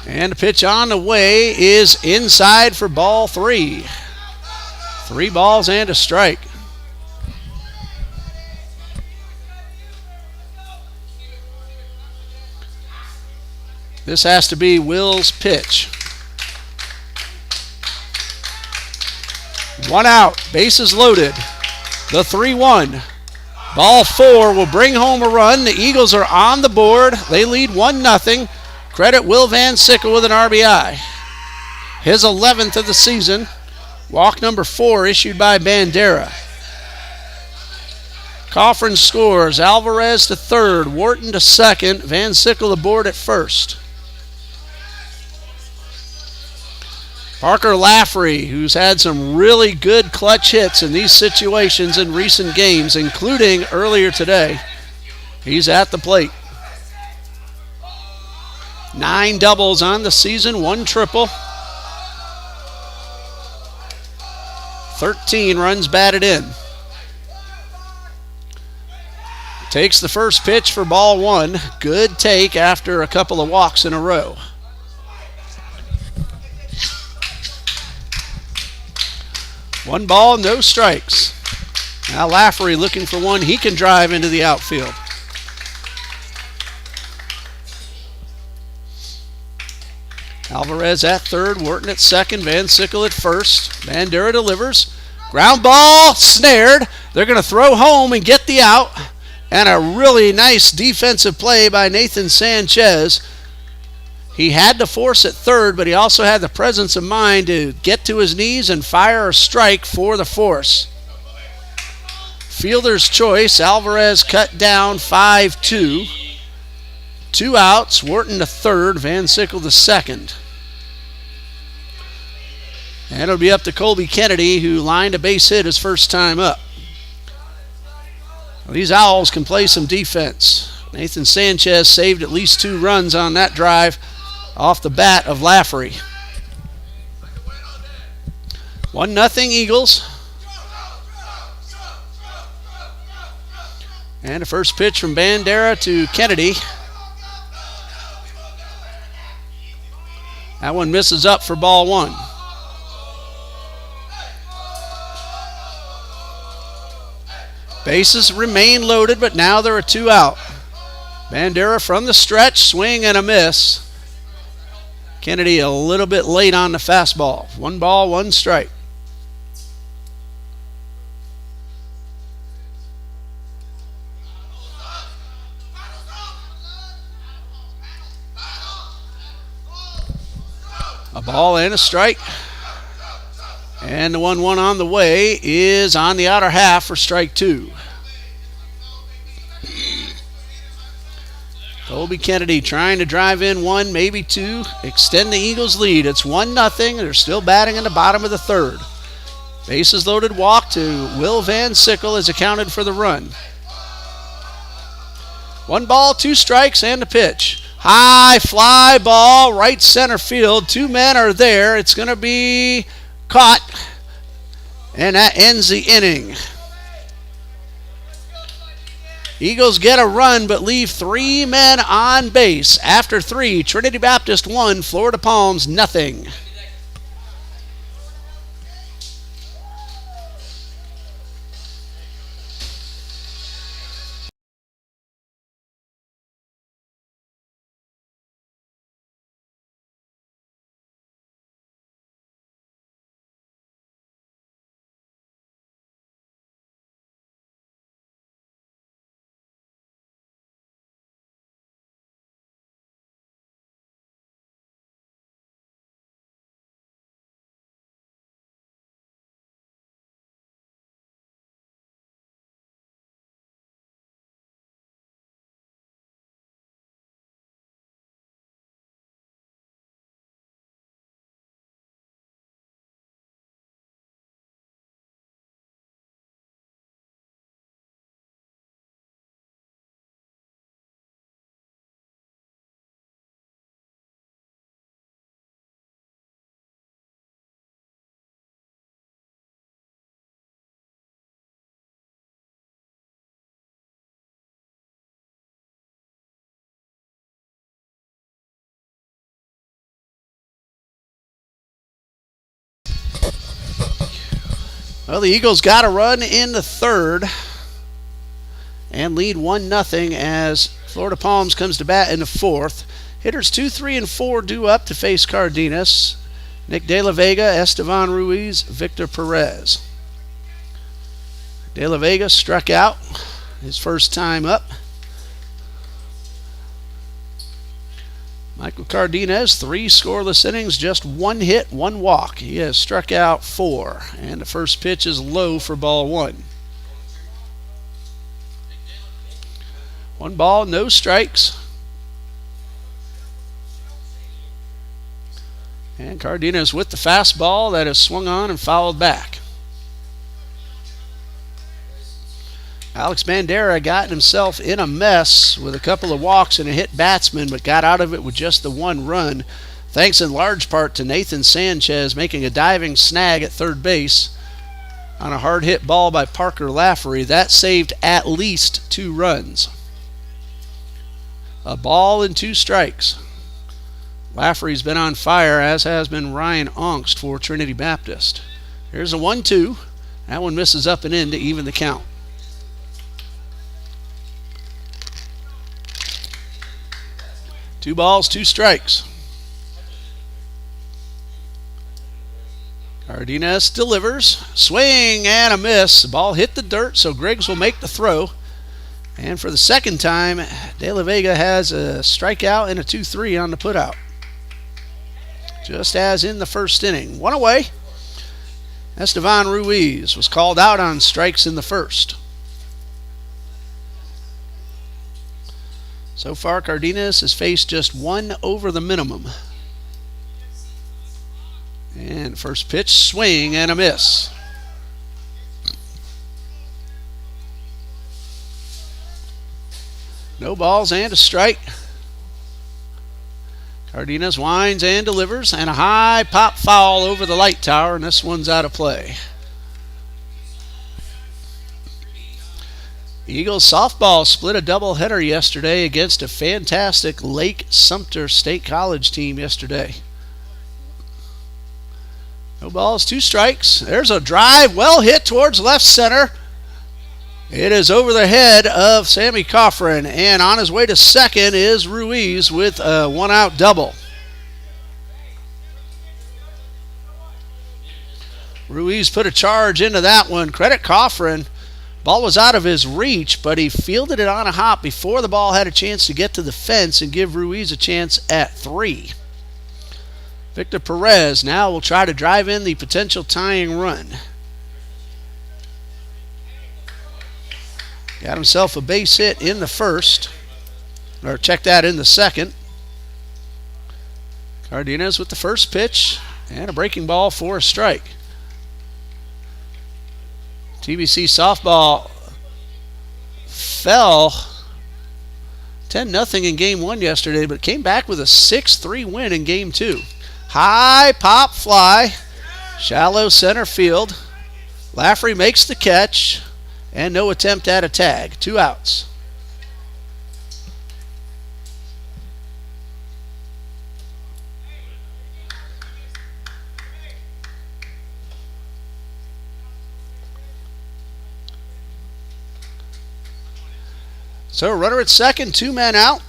A: And the pitch on the way is inside for ball 3. 3 balls and a strike. This has to be Will's pitch. 1 out, bases loaded. The 3-1. Ball 4 will bring home a run. The Eagles are on the board. They lead 1-0. Credit Will Van Sickle with an RBI. His 11th of the season. Walk number 4 issued by Bandera. Coffrin scores. Alvarez to third. Wharton to second. Van Sickle aboard at first. Parker Laffery, who's had some really good clutch hits in these situations in recent games, including earlier today. He's at the plate. 9 doubles on the season, 1 triple. 13 runs batted in. Takes the first pitch for ball 1. Good take after a couple of walks in a row. One ball, no strikes. Now Laffery looking for one he can drive into the outfield. Alvarez at third, Wharton at second, Van Sickle at first. Bandera delivers. Ground ball, snared. They're going to throw home and get the out. And a really nice defensive play by Nathan Sanchez. He had to force at third, but he also had the presence of mind to get to his knees and fire a strike for the force. Fielder's choice, Alvarez cut down 5-2. 2 outs, Wharton to third, Van Sickle to second. And it'll be up to Colby Kennedy, who lined a base hit his first time up. Well, these Owls can play some defense. Nathan Sanchez saved at least 2 runs on that drive off the bat of Lafferty. 1-0 Eagles. And the first pitch from Bandera to Kennedy. That one misses up for ball 1. Bases remain loaded, but now there are 2 out. Bandera from the stretch, swing and a miss. Kennedy a little bit late on the fastball. 1 ball, 1 strike. A ball and a strike. And the 1-1 on the way is on the outer half for strike 2. Colby Kennedy trying to drive in 1, maybe 2, extend the Eagles' lead. It's 1-0. They're still batting in the bottom of the 3rd. Bases loaded walk to Will Van Sickle is accounted for the run. 1 ball, 2 strikes, and a pitch. High fly ball, right center field. 2 men are there. It's going to be caught, and that ends the inning. Eagles get a run but leave 3 men on base. After 3, Trinity Baptist 1, Florida Palms nothing. Well, the Eagles got a run in the 3rd and lead 1-0 as Florida Palms comes to bat in the 4th. Hitters 2, 3, and 4 due up to face Cardenas. Nick De La Vega, Estevan Ruiz, Victor Perez. De La Vega struck out his first time up. Michael Cardenas, 3 scoreless innings, just 1 hit, 1 walk. He has struck out 4, and the first pitch is low for ball 1. 1 ball, no strikes. And Cardenas with the fastball that is swung on and fouled back. Alex Bandera got himself in a mess with a couple of walks and a hit batsman, but got out of it with just the 1 run, thanks in large part to Nathan Sanchez making a diving snag at 3rd base on a hard hit ball by Parker Lafferty. That saved at least 2 runs. A ball and 2 strikes. Lafferty's been on fire, as has been Ryan Ongst for Trinity Baptist. Here's a 1-2. That one misses up and in to even the count. Two balls, 2 strikes. Cardenas delivers. Swing and a miss. The ball hit the dirt, so Griggs will make the throw. And for the second time, De La Vega has a strikeout and a 2-3 on the putout. Just as in the first inning. 1 away. Estevan Ruiz was called out on strikes in the first. So far, Cardenas has faced just 1 over the minimum. And And first pitch, swing and a miss. No balls and a strike. Cardenas winds and delivers, and a high pop foul over the light tower, and this one's out of play. Eagles softball split a doubleheader yesterday against a fantastic Lake Sumter State College team yesterday. No balls, 2 strikes. There's a drive, well hit towards left center. It is over the head of Sammy Coffrin, and on his way to second is Ruiz with a 1-out double. Ruiz put a charge into that one. Credit Coffrin. Ball was out of his reach, but he fielded it on a hop before the ball had a chance to get to the fence and give Ruiz a chance at 3. Victor Perez now will try to drive in the potential tying run. Got himself a base hit in the first, or check that in the second. Cardenas with the first pitch, and a breaking ball for a strike. TBC softball fell 10-0 in Game 1 yesterday, but came back with a 6-3 win in Game 2. High pop fly, shallow center field. Laffrey makes the catch, and no attempt at a tag. 2 outs. So runner at second, 2 men out.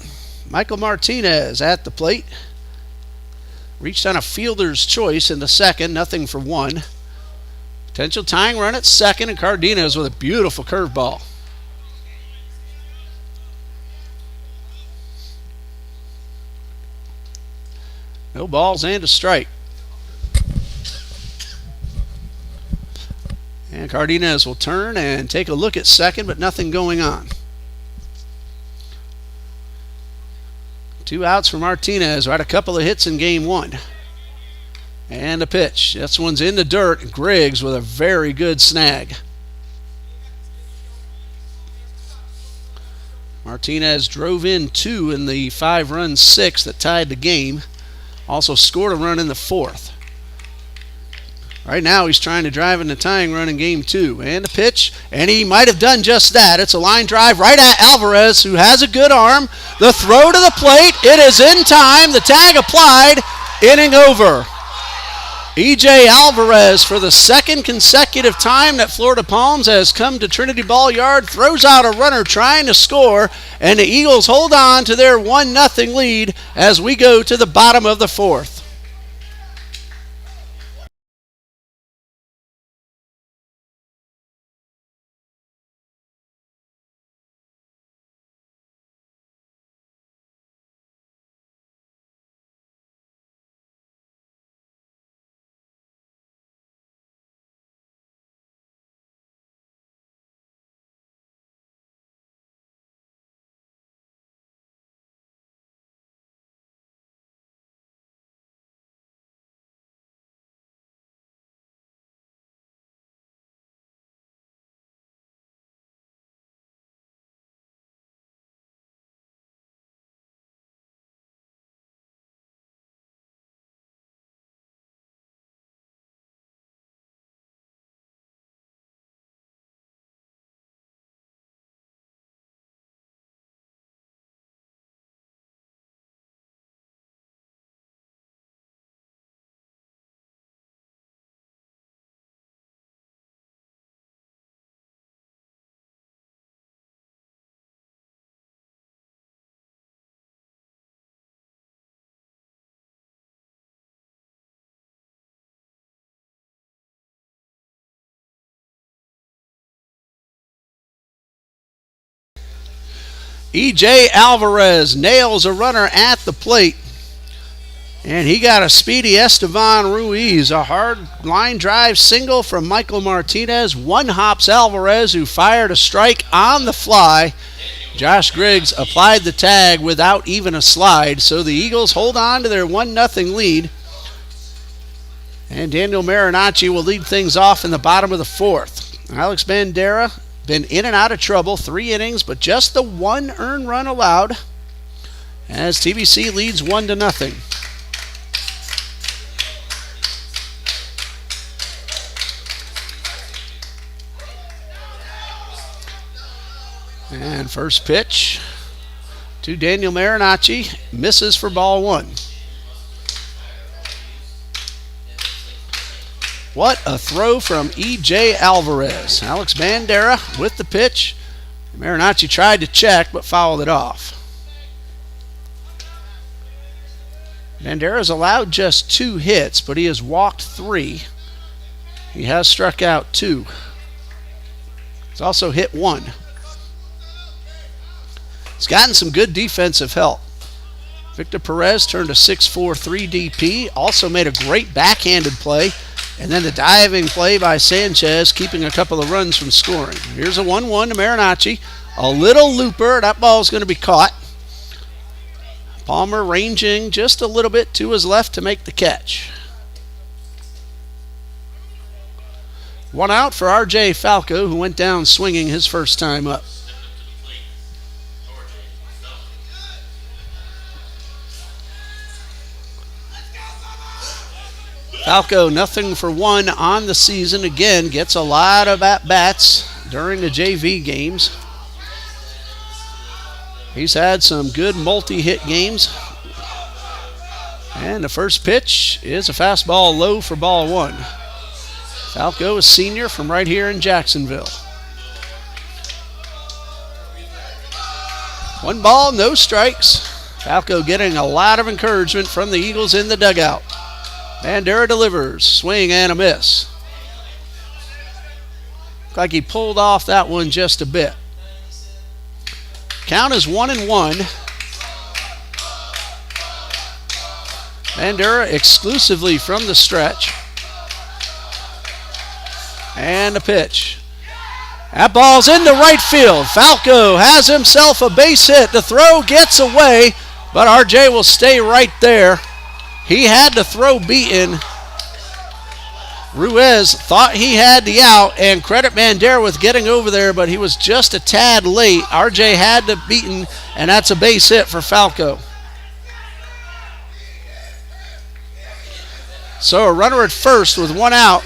A: Michael Martinez at the plate. Reached on a fielder's choice in the second, nothing for 1. Potential tying run at second, and Cardenas with a beautiful curveball. No balls and a strike. And Cardenas will turn and take a look at second, but nothing going on. 2 outs for Martinez, who had a couple of hits in Game 1. And a pitch. This one's in the dirt. Griggs with a very good snag. Martinez drove in 2 in the 5-run 6 that tied the game. Also scored a run in the 4th. Right now he's trying to drive in the tying run in Game 2. And a pitch, and he might have done just that. It's a line drive right at Alvarez, who has a good arm. The throw to the plate. It is in time. The tag applied. Inning over. E.J. Alvarez, for the second consecutive time that Florida Palms has come to Trinity Ball Yard, throws out a runner trying to score, and the Eagles hold on to their 1-0 lead as we go to the bottom of the 4th. E.J. Alvarez nails a runner at the plate. And he got a speedy Estevan Ruiz. A hard line drive single from Michael Martinez. 1 hops Alvarez, who fired a strike on the fly. Josh Griggs applied the tag without even a slide. So the Eagles hold on to their 1-0 lead. And Daniel Marinacci will lead things off in the bottom of the fourth. Alex Bandera been in and out of trouble, 3 innings, but just the 1 earned run allowed as TBC leads 1-0. And first pitch to Daniel Marinacci, misses for ball 1. What a throw from E.J. Alvarez. Alex Bandera with the pitch. Marinacci tried to check but fouled it off. Bandera's allowed just 2 hits, but he has walked 3. He has struck out 2. He's also hit 1. He's gotten some good defensive help. Victor Perez turned a 6.43 DP, also made a great backhanded play, and then the diving play by Sanchez, keeping a couple of runs from scoring. Here's a 1-1 to Marinacci. A little looper. That ball is going to be caught. Palmer ranging just a little bit to his left to make the catch. 1 out for R.J. Falco, who went down swinging his first time up. Falco, 0-for-1 on the season. Again, gets a lot of at-bats during the JV games. He's had some good multi-hit games. And the first pitch is a fastball low for ball 1. Falco, a senior from right here in Jacksonville. 1 ball, no strikes. Falco getting a lot of encouragement from the Eagles in the dugout. Bandera delivers, swing and a miss. Looks like he pulled off that one just a bit. Count is 1-1. Bandera exclusively from the stretch. And a pitch. That ball's into right field. Falco has himself a base hit. The throw gets away, but RJ will stay right there. He had the throw beaten. Ruiz thought he had the out, and credit Bandera with getting over there, but he was just a tad late. RJ had the beaten, and that's a base hit for Falco. So a runner at first with 1 out,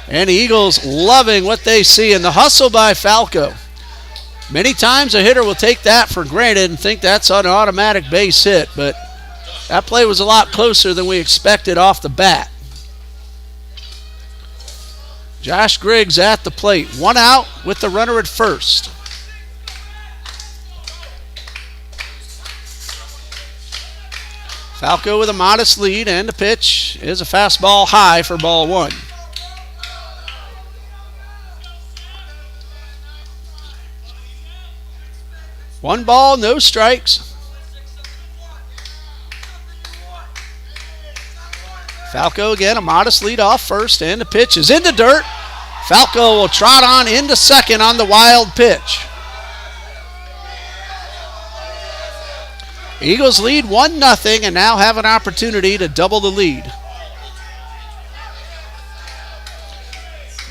A: and the Eagles loving what they see in the hustle by Falco. Many times a hitter will take that for granted and think that's an automatic base hit, but that play was a lot closer than we expected off the bat. Josh Griggs at the plate. 1 out with the runner at first. Falco with a modest lead, and the pitch is a fastball high for ball 1. One ball, no strikes. Falco again, a modest lead off first, and the pitch is in the dirt. Falco will trot on into second on the wild pitch. Eagles lead 1-0 and now have an opportunity to double the lead.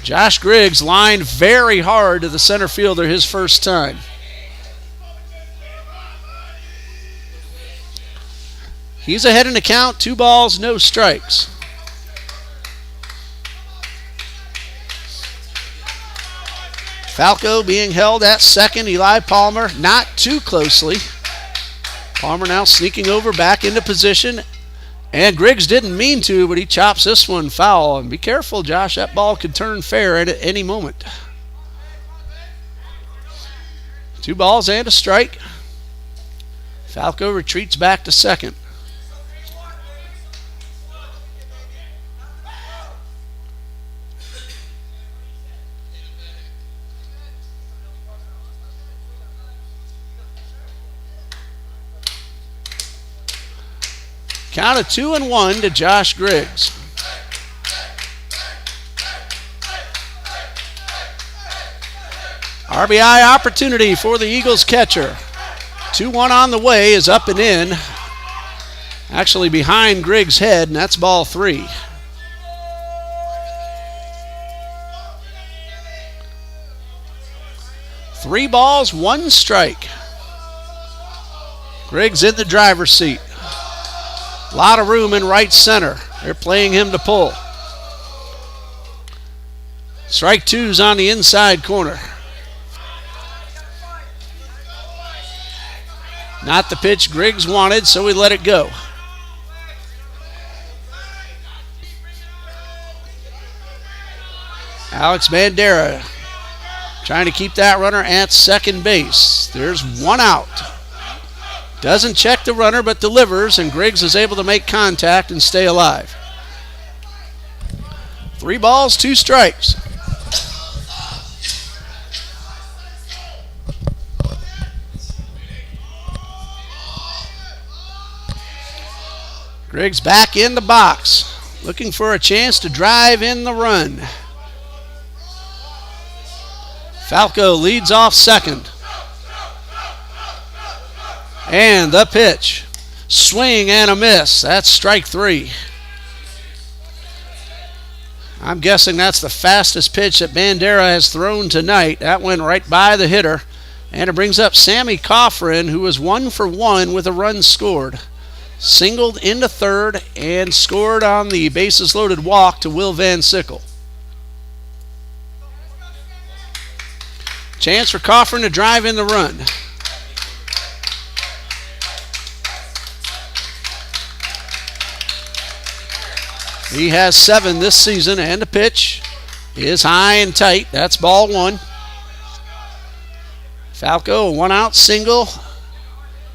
A: Josh Griggs lined very hard to the center fielder his first time. He's ahead in the count, 2 balls, no strikes. Falco being held at second. Eli Palmer not too closely. Palmer now sneaking over back into position. And Griggs didn't mean to, but he chops this one foul. And be careful, Josh, that ball could turn fair at any moment. 2 balls and a strike. Falco retreats back to second. Count of 2-1 to Josh Griggs. RBI opportunity for the Eagles catcher. 2-1 on the way, is up and in. Actually behind Griggs' head, and that's ball 3. 3 balls, 1 strike. Griggs in the driver's seat. A lot of room in right center. They're playing him to pull. Strike 2's on the inside corner. Not the pitch Griggs wanted, so he let it go. Alex Bandera trying to keep that runner at second base. There's 1 out. Doesn't check the runner but delivers, and Griggs is able to make contact and stay alive. 3 balls, 2 strikes. Griggs back in the box, looking for a chance to drive in the run. Falco leads off second. And the pitch. Swing and a miss. That's strike 3. I'm guessing that's the fastest pitch that Bandera has thrown tonight. That went right by the hitter. And it brings up Sammy Coffrin, who was 1 for 1 with a run scored. Singled into third and scored on the bases loaded walk to Will Van Sickle. Chance for Coffrin to drive in the run. He has 7 this season, and the pitch is high and tight. That's ball 1. Falco, a 1 out single.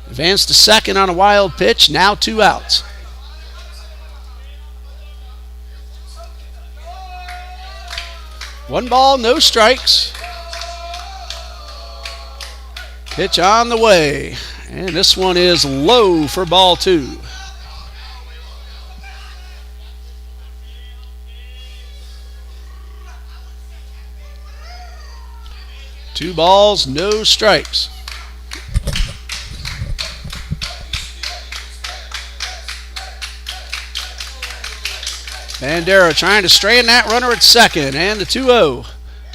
A: Advanced to second on a wild pitch. Now 2 outs. One ball, no strikes. Pitch on the way. And this one is low for ball 2. Two balls, no strikes. Bandera trying to straighten that runner at second, and the 2-0.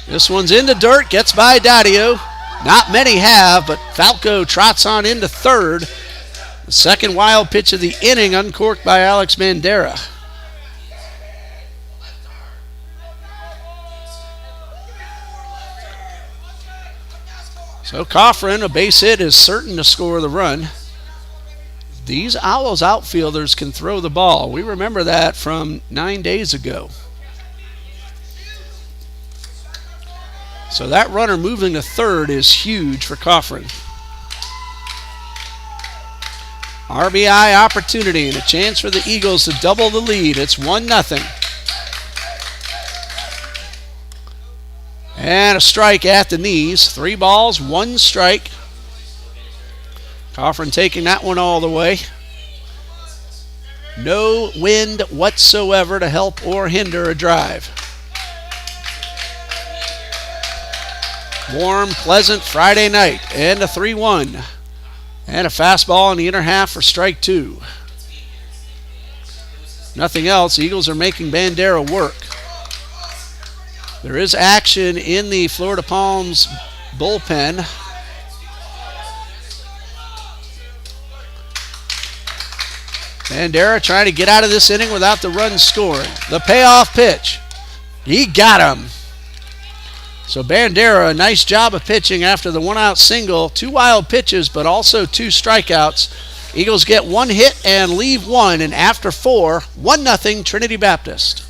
A: This one's into dirt, gets by Daddio. Not many have, but Falco trots on into third. The second wild pitch of the inning uncorked by Alex Bandera. So Coffrin, a base hit, is certain to score the run. These Owls outfielders can throw the ball. We remember that from 9 days ago. So that runner moving to third is huge for Coffrin. RBI opportunity and a chance for the Eagles to double the lead. It's 1-0. And a strike at the knees. 3 balls, 1 strike. Coffrin taking that one all the way. No wind whatsoever to help or hinder a drive. Warm, pleasant Friday night. And a 3-1. And a fastball in the inner half for strike 2. Nothing else. Eagles are making Bandera work. There is action in the Florida Palms bullpen. Bandera trying to get out of this inning without the run scoring. The payoff pitch. He got him. So Bandera, a nice job of pitching after the 1-out single. 2 wild pitches, but also 2 strikeouts. Eagles get 1 hit and leave 1, and after 4, 1-0 Trinity Baptist.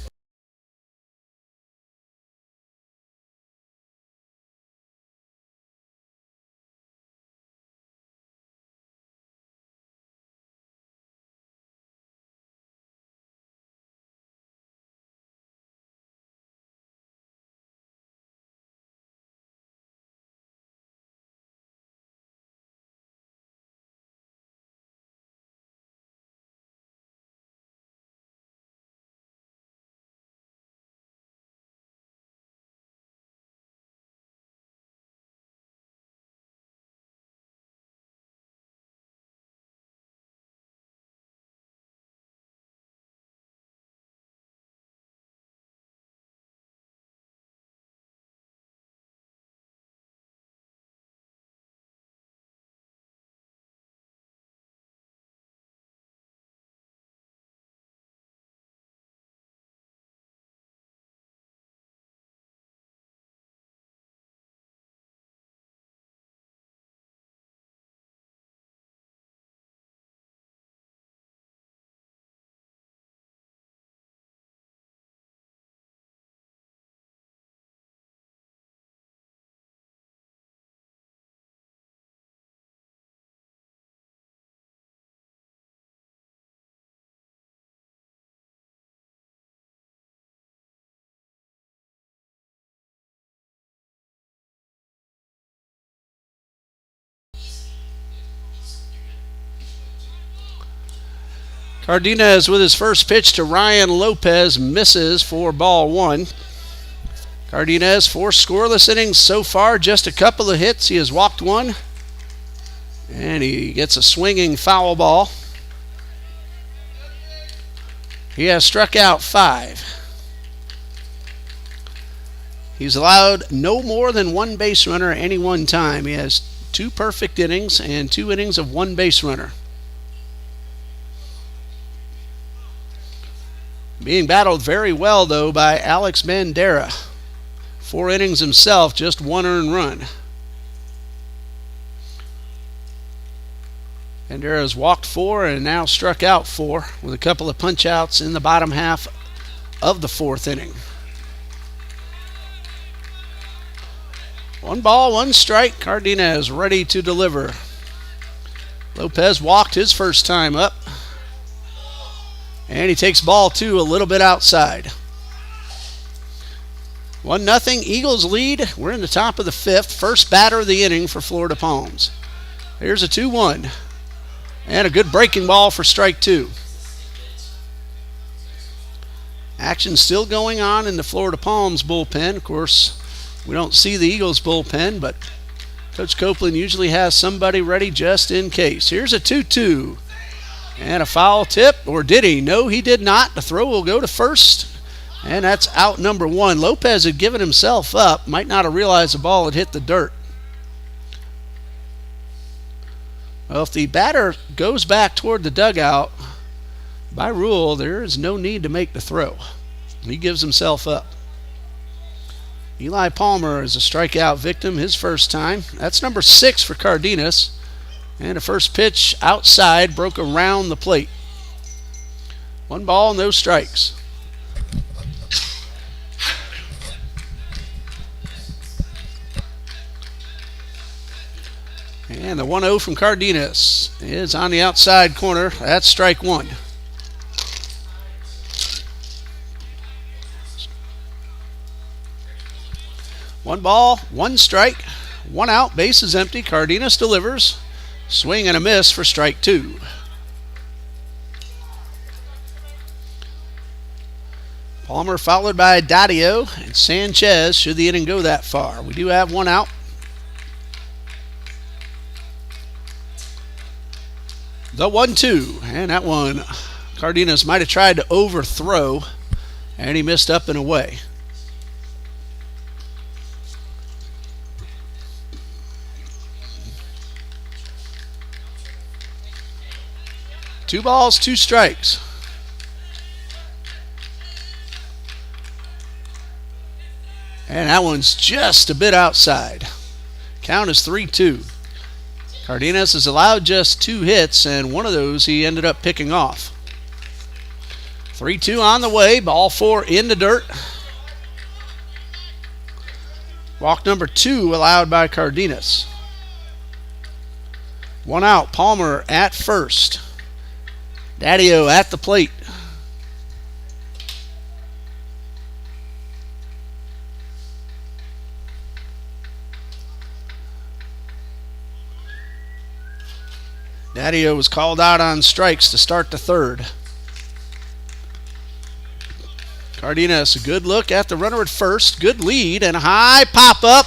A: Cardenas with his first pitch to Ryan Lopez misses for ball one. Cardenas 4 scoreless innings so far, just a couple of hits. He has walked one, and he gets a swinging foul ball. He has struck out 5. He's allowed no more than one base runner at any one time. He has 2 perfect innings and 2 innings of one base runner. Being battled very well, though, by Alex Bandera. 4 innings himself, just 1 earned run. Bandera's walked 4 and now struck out 4 with a couple of punch-outs in the bottom half of the 4th inning. 1 ball, 1 strike. Cardenas ready to deliver. Lopez walked his first time up. And he takes ball 2 a little bit outside. 1-0 Eagles lead. We're in the top of the 5th. First batter of the inning for Florida Palms. Here's a 2-1. And a good breaking ball for strike 2. Action still going on in the Florida Palms bullpen. Of course, we don't see the Eagles bullpen, but Coach Copeland usually has somebody ready just in case. Here's a 2-2. And a foul tip, or did he? No, he did not. The throw will go to first, and that's out number 1. Lopez had given himself up. Might not have realized the ball had hit the dirt. Well, if the batter goes back toward the dugout, by rule, there is no need to make the throw. He gives himself up. Eli Palmer is a strikeout victim his first time. That's number 6 for Cardenas. And a first pitch outside broke around the plate. 1 ball, no strikes. And the 1-0 from Cardenas is on the outside corner. That's strike 1. One ball, 1 strike, 1 out, base is empty. Cardenas delivers. Swing and a miss for strike 2. Palmer followed by Dadio and Sanchez should the inning go that far. We do have 1 out. The 1-2, and that one Cardenas might have tried to overthrow, and he missed up and away. Two balls, 2 strikes. And that one's just a bit outside. Count is 3-2. Cardenas has allowed just 2 hits, and one of those he ended up picking off. 3-2 on the way. Ball 4 in the dirt. Walk number 2 allowed by Cardenas. 1 out. Palmer at first. Dadio at the plate. Dadio was called out on strikes to start the 3rd. Cardenas, a good look at the runner at first. Good lead and a high pop-up.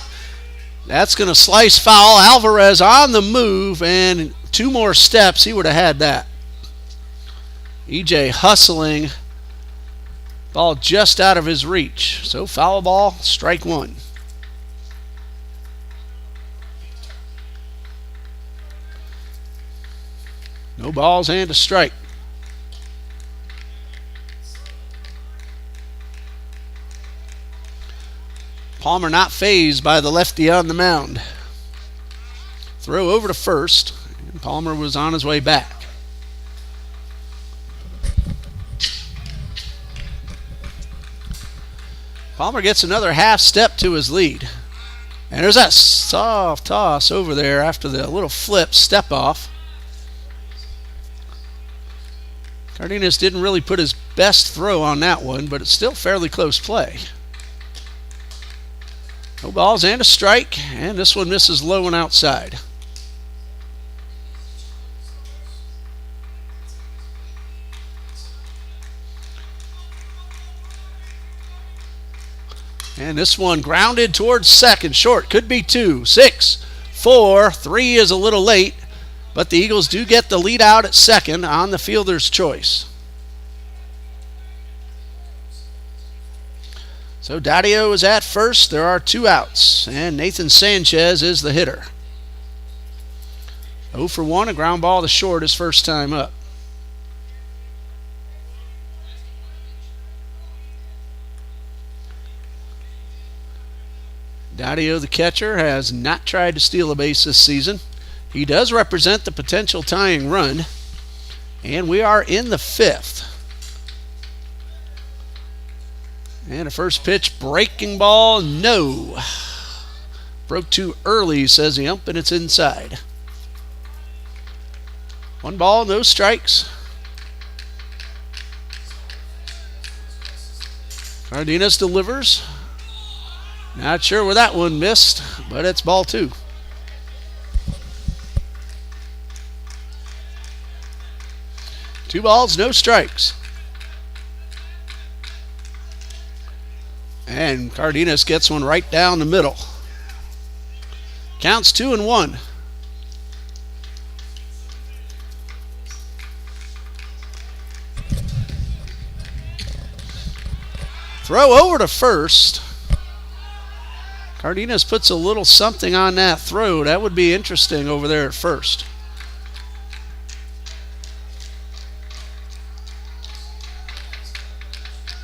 A: That's going to slice foul. Alvarez on the move, and 2 more steps, he would have had that. EJ hustling. Ball just out of his reach. So foul ball, strike 1. No balls and a strike. Palmer not fazed by the lefty on the mound. Throw over to first, and Palmer was on his way back. Palmer gets another half step to his lead. And there's that soft toss over there after the little flip step off. Cardenas didn't really put his best throw on that one, but it's still fairly close play. No balls and a strike, and this one misses low and outside. And this one grounded towards second. Short. Could be 2. 6. 4. 3 is a little late. But the Eagles do get the lead out at second on the fielder's choice. So Daddio is at first. There are 2 outs. And Nathan Sanchez is the hitter. 0 for 1. A ground ball to short his first time up. Daddio, the catcher, has not tried to steal a base this season. He does represent the potential tying run. And we are in the 5th. And a first pitch breaking ball, no. Broke too early, says the ump, and it's inside. 1 ball, no strikes. Cardenas delivers. Not sure where that one missed, but it's ball 2. Two balls, no strikes. And Cardenas gets one right down the middle. Counts 2-1. Throw over to first. Cardenas puts a little something on that throw. That would be interesting over there at first.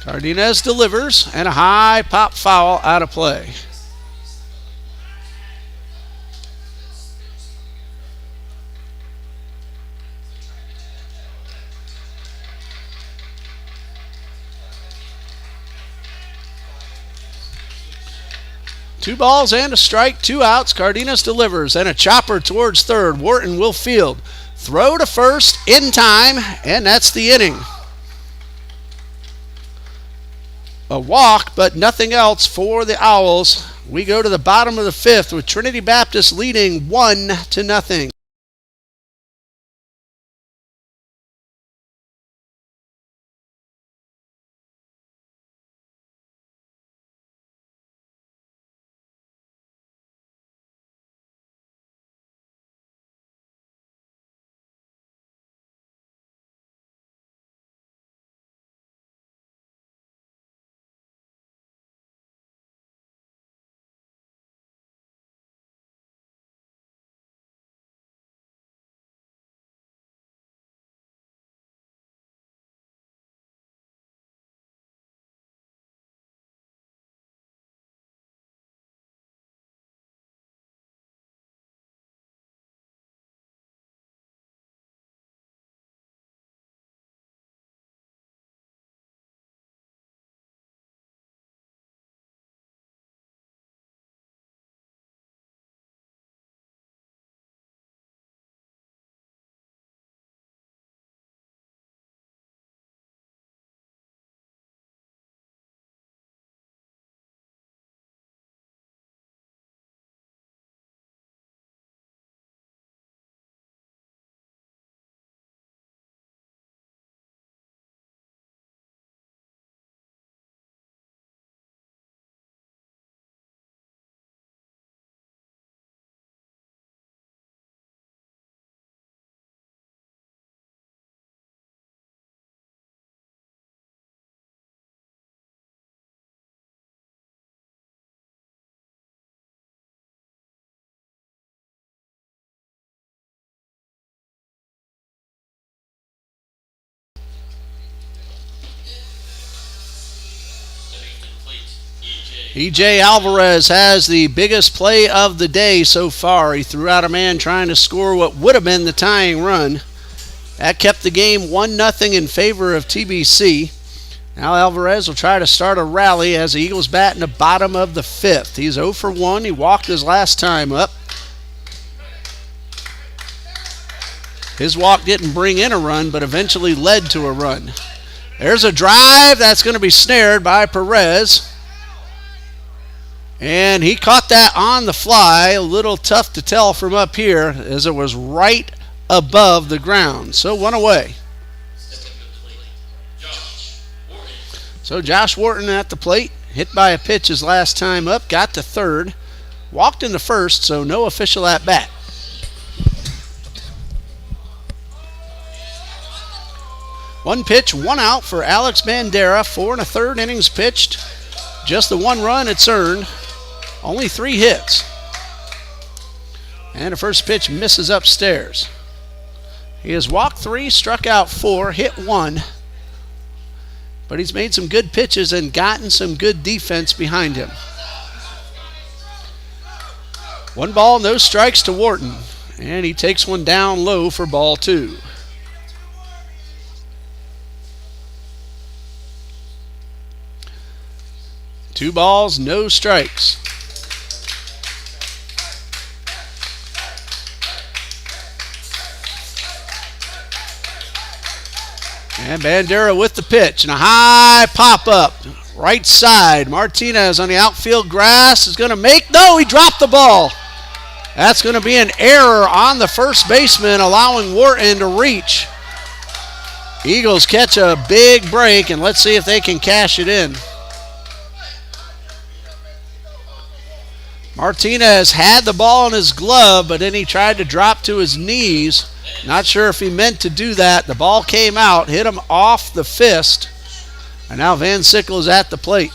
A: Cardenas delivers, and a high pop foul out of play. Two balls and a strike, 2 outs. Cardenas delivers, and a chopper towards third. Wharton will field. Throw to first in time, and that's the inning. A walk, but nothing else for the Owls. We go to the bottom of the 5th with Trinity Baptist leading 1-0. E.J. Alvarez has the biggest play of the day so far. He threw out a man trying to score what would have been the tying run. That kept the game 1-0 in favor of TBC. Now Alvarez will try to start a rally as the Eagles bat in the bottom of the 5th. He's 0 for 1. He walked his last time up. His walk didn't bring in a run, but eventually led to a run. There's a drive that's going to be snared by Perez. And he caught that on the fly. A little tough to tell from up here as it was right above the ground. So 1 away. So Josh Wharton at the plate. hit by a pitch his last time up, got to third, walked into first, so no official at bat. One pitch, one out for Alex Bandera. 4 1/3 innings pitched. Just the 1 run it's earned. Only 3 hits. And the first pitch misses upstairs. He has walked 3, struck out 4, hit 1. But he's made some good pitches and gotten some good defense behind him. 1 ball, no strikes to Wharton. And he takes one down low for ball 2. Two balls, no strikes. And Bandera with the pitch and a high pop-up. Right side. Martinez on the outfield grass is going to make... No, he dropped the ball. That's going to be an error on the first baseman, allowing Wharton to reach. Eagles catch a big break, and let's see if they can cash it in. Martinez had the ball in his glove, but then he tried to drop to his knees. Not sure if he meant to do that. The ball came out, hit him off the fist, and now Van Sickle is at the plate.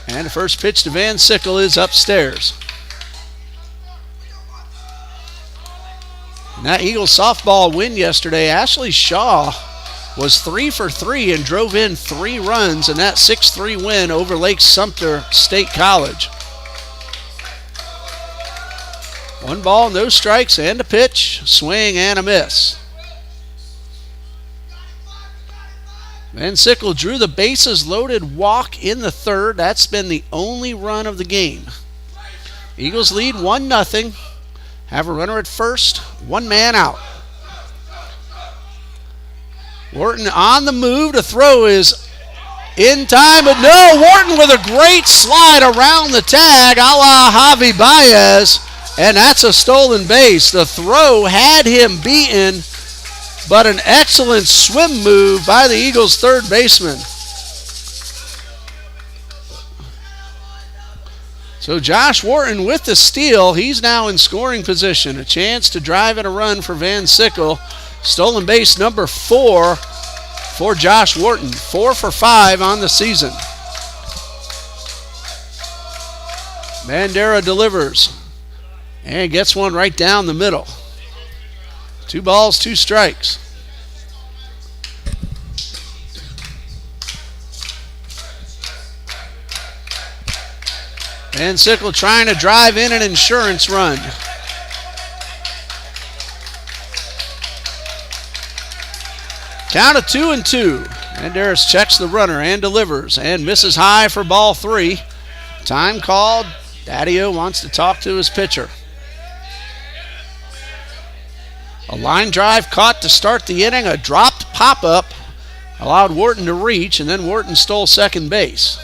A: And the first pitch to Van Sickle is upstairs. And that Eagles softball win yesterday, Ashley Shaw was 3 for 3 and drove in 3 runs in that 6-3 win over Lake Sumter State College. 1 ball, no strikes, and a pitch, swing and a miss. Van Sickle drew the bases loaded walk in the 3rd. That's been the only run of the game. Eagles lead 1-0. Have a runner at first, 1 man out. Wharton on the move. The throw is in time, but no. Wharton with a great slide around the tag, a la Javi Baez, and that's a stolen base. The throw had him beaten, but an excellent swim move by the Eagles' third baseman. So Josh Wharton with the steal. He's now in scoring position. A chance to drive in a run for Van Sickle. Stolen base number 4 for Josh Wharton. 4 for 5 on the season. Bandera delivers and gets one right down the middle. 2 balls, 2 strikes. Van Sickle trying to drive in an insurance run. Count of 2-2. Banderas checks the runner and delivers and misses high for ball 3. Time called. Daddio wants to talk to his pitcher. A line drive caught to start the inning. A dropped pop-up allowed Wharton to reach, and then Wharton stole second base.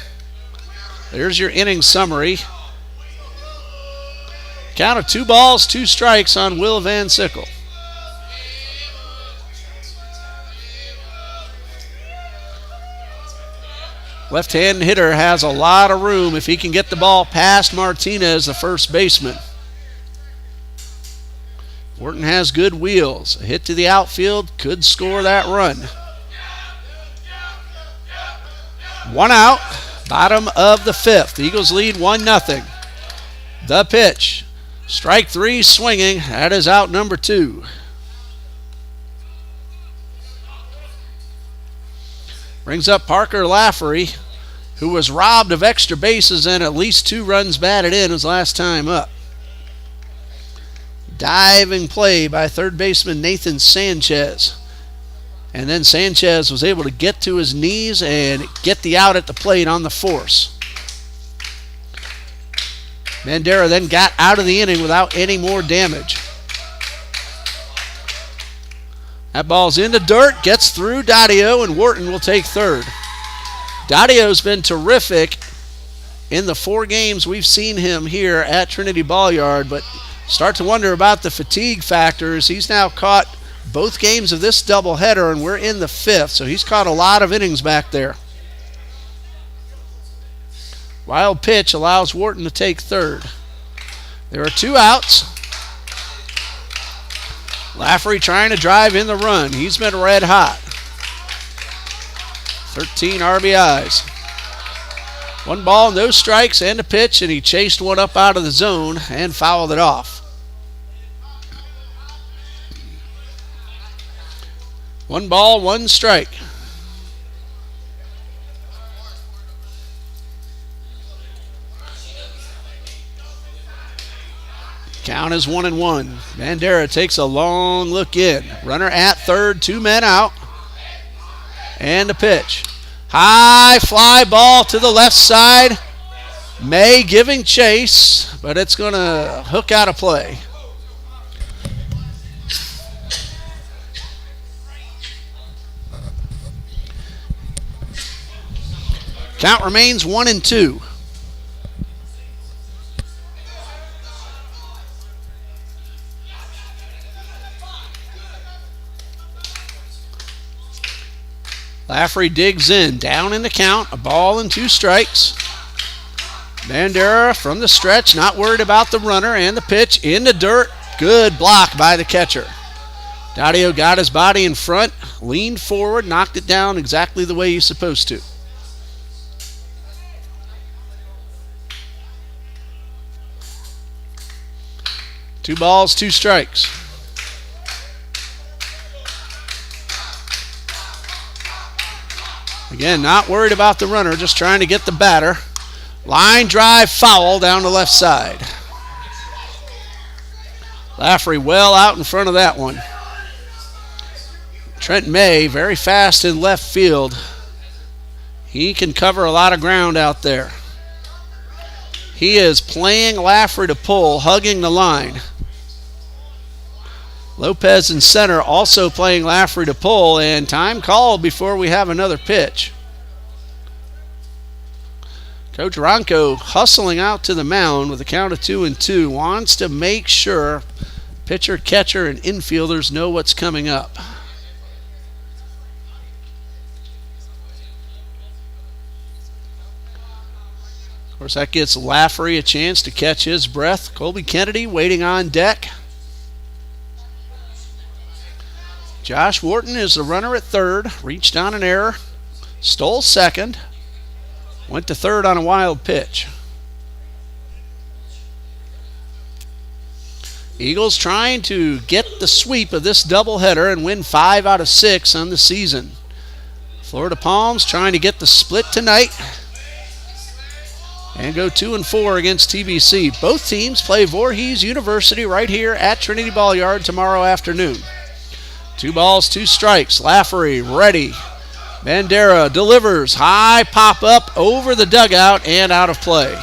A: There's your inning summary. Count of 2 balls, 2 strikes on Will Van Sickle. Left-hand hitter has a lot of room if he can get the ball past Martinez, the first baseman. Wharton has good wheels. A hit to the outfield could score that run. 1 out, bottom of the 5th. The Eagles lead 1-0. The pitch. Strike 3 swinging. That is out number 2. Brings up Parker Lafferty, who was robbed of extra bases and at least 2 runs batted in his last time up. Diving play by third baseman Nathan Sanchez. And then Sanchez was able to get to his knees and get the out at the plate on the force. Bandera then got out of the inning without any more damage. That ball's in the dirt, gets through Daddio, and Wharton will take third. Daddio's been terrific in the 4 games we've seen him here at Trinity Ball Yard, but start to wonder about the fatigue factors. He's now caught both games of this doubleheader, and we're in the 5th, so he's caught a lot of innings back there. Wild pitch allows Wharton to take third. There are 2 outs. Lafferty trying to drive in the run. He's been red hot. 13 RBIs. 1 ball, no strikes, and a pitch, and he chased one up out of the zone and fouled it off. 1 ball, 1 strike. Count is 1-1. Bandera takes a long look in. Runner at third, 2 men out. And a pitch. High fly ball to the left side. May giving chase, but it's going to hook out of play. Count remains 1-2. Lafferty digs in, down in the count, a ball and 2 strikes. Bandera from the stretch, not worried about the runner, and the pitch in the dirt. Good block by the catcher. Daudio got his body in front, leaned forward, knocked it down exactly the way he's supposed to. Two balls, 2 strikes. Again, not worried about the runner, just trying to get the batter. Line drive foul down the left side. Lafferty well out in front of that one. Trent May, very fast in left field. He can cover a lot of ground out there. He is playing Lafferty to pull, hugging the line. Lopez in center also playing Lafferty to pull, and time called before we have another pitch. Coach Ronco hustling out to the mound with a count of 2-2. Wants to make sure pitcher, catcher, and infielders know what's coming up. Of course, that gets Lafferty a chance to catch his breath. Colby Kennedy waiting on deck. Josh Wharton is the runner at third. Reached on an error. Stole second. Went to third on a wild pitch. Eagles trying to get the sweep of this doubleheader and win 5 out of 6 on the season. Florida Palms trying to get the split tonight and go 2-4 against TBC. Both teams play Voorhees University right here at Trinity Ball Yard tomorrow afternoon. 2 balls, 2 strikes. Lafferty ready. Bandera delivers. High pop up over the dugout and out of play.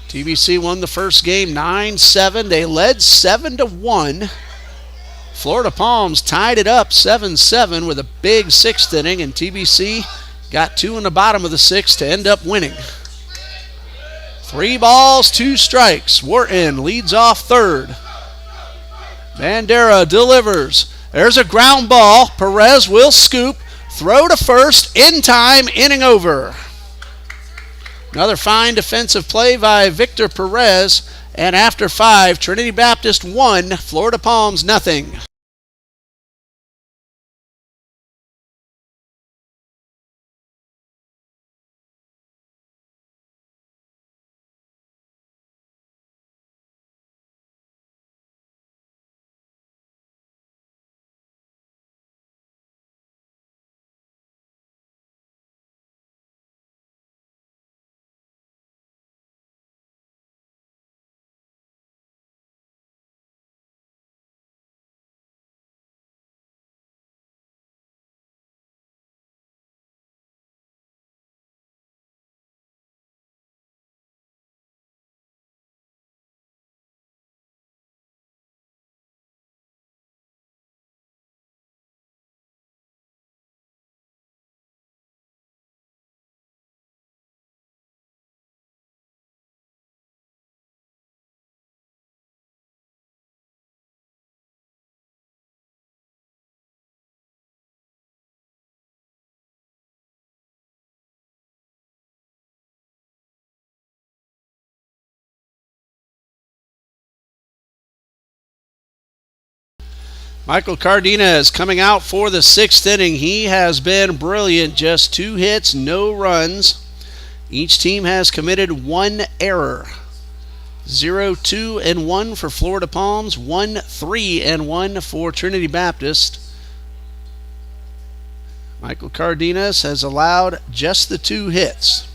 A: TBC won the first game 9-7. They led 7-1. Florida Palms tied it up 7-7 with a big 6th inning, and TBC got 2 in the bottom of the 6th to end up winning. 3 balls, 2 strikes. Wharton leads off third. Bandera delivers. There's a ground ball. Perez will scoop. Throw to first. In time. Inning over. Another fine defensive play by Victor Perez. And after 5, Trinity Baptist 1, Florida Palms 0. Michael Cardenas coming out for the 6th inning. He has been brilliant. Just 2 hits, no runs. Each team has committed 1 error. 0-2-1 for Florida Palms, 1-3-1 for Trinity Baptist. Michael Cardenas has allowed just the 2 hits.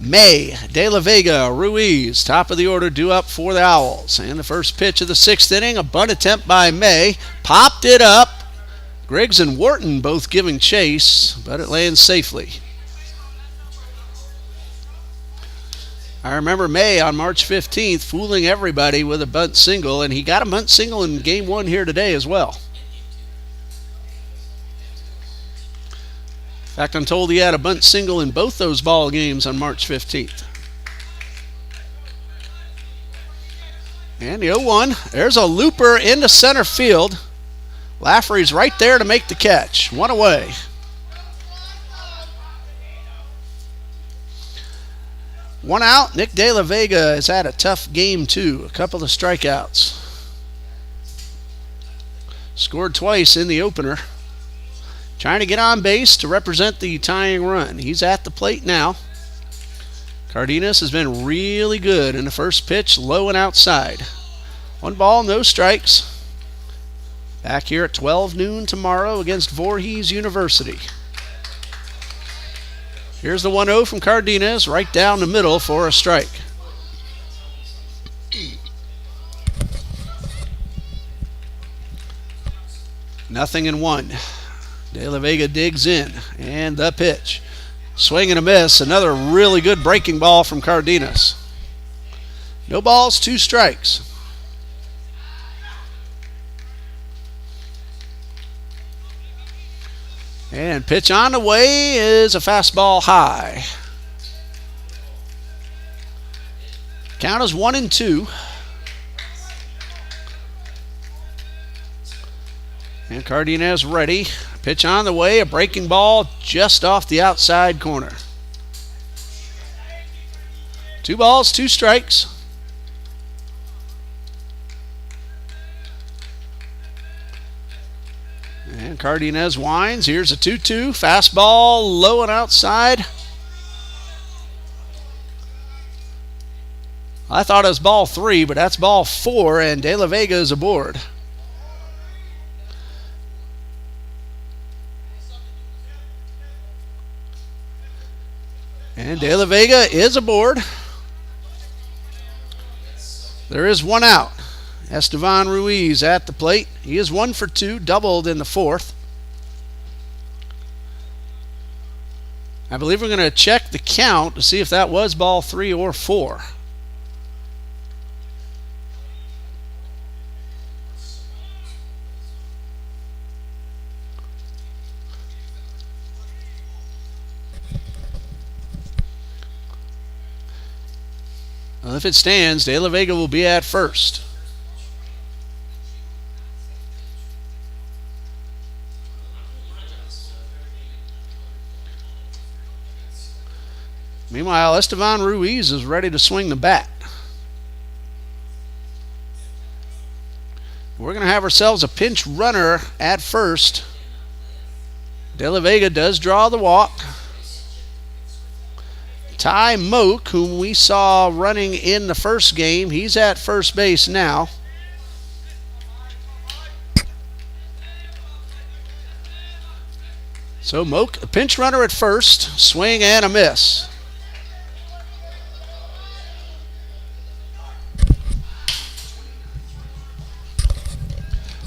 A: May, De La Vega, Ruiz, top of the order, due up for the Owls. And the first pitch of the 6th inning, a bunt attempt by May. Popped it up. Griggs and Wharton both giving chase, but it lands safely. I remember May on March 15th fooling everybody with a bunt single, and he got a bunt single in Game 1 here today as well. In fact, I'm told he had a bunt single in both those ball games on March 15th. And the 0-1. There's a looper into center field. Lafferty's right there to make the catch. 1 away. One out. Nick De La Vega has had a tough game, too. A couple of strikeouts. Scored twice in the opener. Trying to get on base to represent the tying run. He's at the plate now. Cardenas has been really good in the first pitch, low and outside. 1 ball, no strikes. Back here at 12 noon tomorrow against Voorhees University. Here's the 1-0 from Cardenas, right down the middle for a strike. Nothing in 1. De La Vega digs in, and the pitch. Swing and a miss. Another really good breaking ball from Cardenas. No balls, 2 strikes. And pitch on the way is a fastball high. Count is 1-2. And Cardenas ready. Pitch on the way, a breaking ball just off the outside corner. 2 balls, 2 strikes. And Cardenas winds. Here's a 2-2. Fastball low and outside. I thought it was ball 3, but that's ball 4, and De La Vega is aboard. And De La Vega is aboard. There is 1 out. Estevan Ruiz at the plate. He is 1 for 2, doubled in the 4th. I believe we're going to check the count to see if that was ball 3 or 4. Well, if it stands, De La Vega will be at first. Meanwhile, Estevan Ruiz is ready to swing the bat. We're going to have ourselves a pinch runner at first. De La Vega does draw the walk. Ty Moak, whom we saw running in the first game, he's at first base now. So Moak, a pinch runner at first, swing and a miss.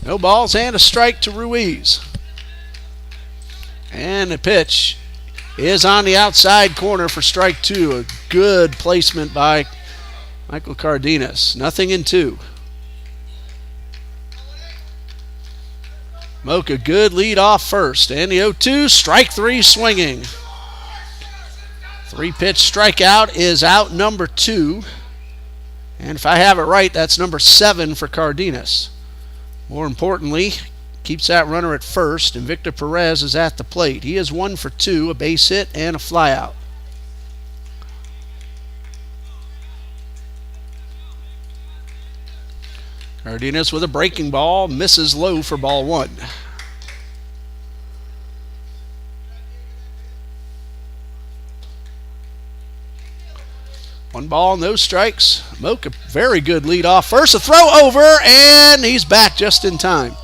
A: No balls and a strike to Ruiz. And the pitch is on the outside corner for strike 2. A good placement by Michael Cardenas. Nothing in 2. Moak a good lead off first. And the 0-2, strike 3 swinging. 3-pitch strikeout is out number 2. And if I have it right, that's number 7 for Cardenas. More importantly, keeps that runner at first, and Victor Perez is at the plate. He is 1 for 2, a base hit and a flyout. Cardenas with a breaking ball, misses low for ball one. One ball, no strikes. Moak, a very good lead off. First, a throw over, and he's back just in time.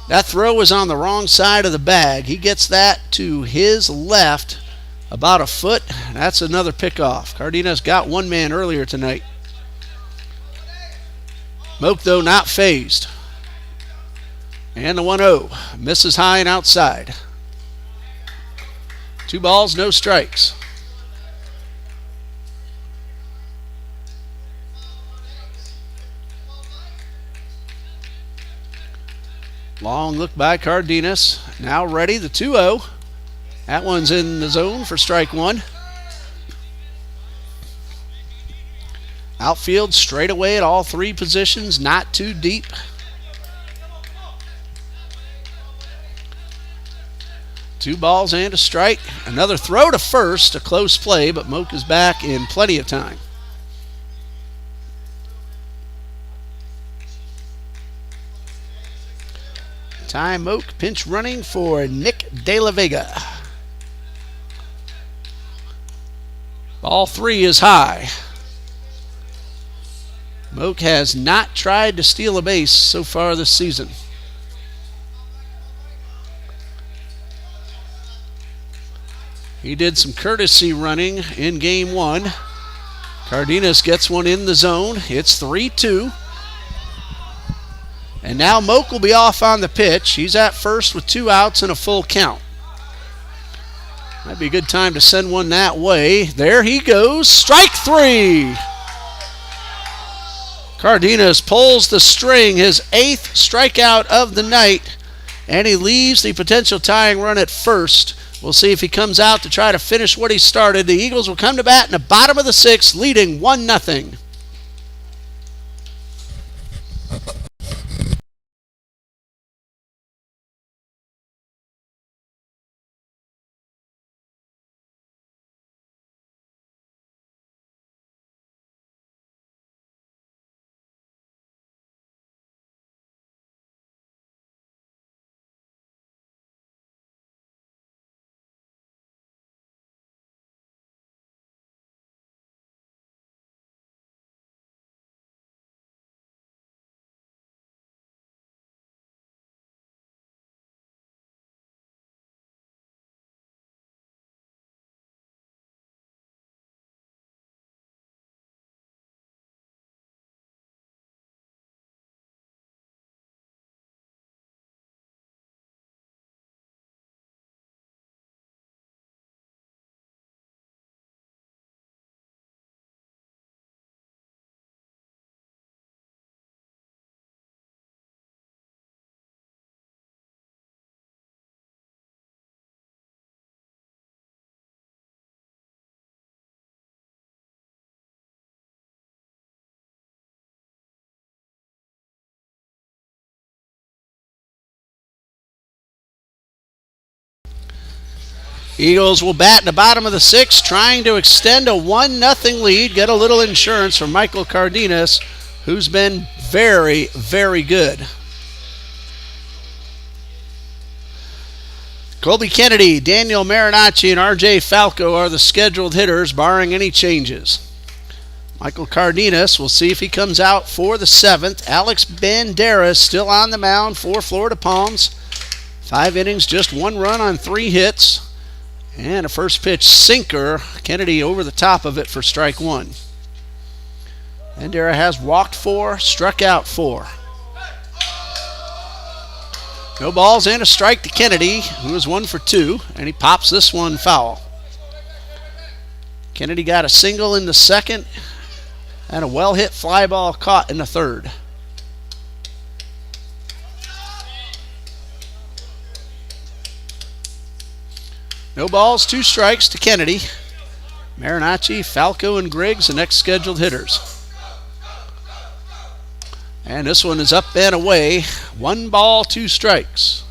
A: That throw was on the wrong side of the bag. He gets that to his left, about a foot. That's another pickoff. Cardenas got one man earlier tonight. Moak, though, not phased. And the 1-0. Misses high and outside. 2 balls, no strikes. Long look by Cardenas. Now ready, the 2-0. That one's in the zone for strike one. Outfield straight away at all 3 positions, not too deep. Two balls and a strike. Another throw to first, a close play, but Moak is back in plenty of time. Ty Moak pinch running for Nick De La Vega. Ball 3 is high. Moak has not tried to steal a base so far this season. He did some courtesy running in game 1. Cardenas gets one in the zone. It's 3-2. And now Moak will be off on the pitch. He's at first with 2 outs and a full count. Might be a good time to send one that way. There he goes. Strike 3. Cardenas pulls the string, his 8th strikeout of the night, and he leaves the potential tying run at first. We'll see if he comes out to try to finish what he started. The Eagles will come to bat in the bottom of the 6th, leading 1-0. Eagles will bat in the bottom of the 6th, trying to extend a 1-0 lead, get a little insurance from Michael Cardenas, who's been very, very good. Colby Kennedy, Daniel Marinacci, and R.J. Falco are the scheduled hitters, barring any changes. Michael Cardenas, we'll see if he comes out for the 7th. Alex Banderas still on the mound for Florida Palms. 5 innings, just 1 run on 3 hits. And a first pitch sinker. Kennedy over the top of it for strike 1. Bandera has walked 4, struck out 4. No balls and a strike to Kennedy, who is 1 for 2, and he pops this one foul. Kennedy got a single in the 2nd and a well-hit fly ball caught in the 3rd. No balls, 2 strikes to Kennedy. Marinacci, Falco, and Griggs, the next scheduled hitters. And this one is up and away. 1 ball, 2 strikes.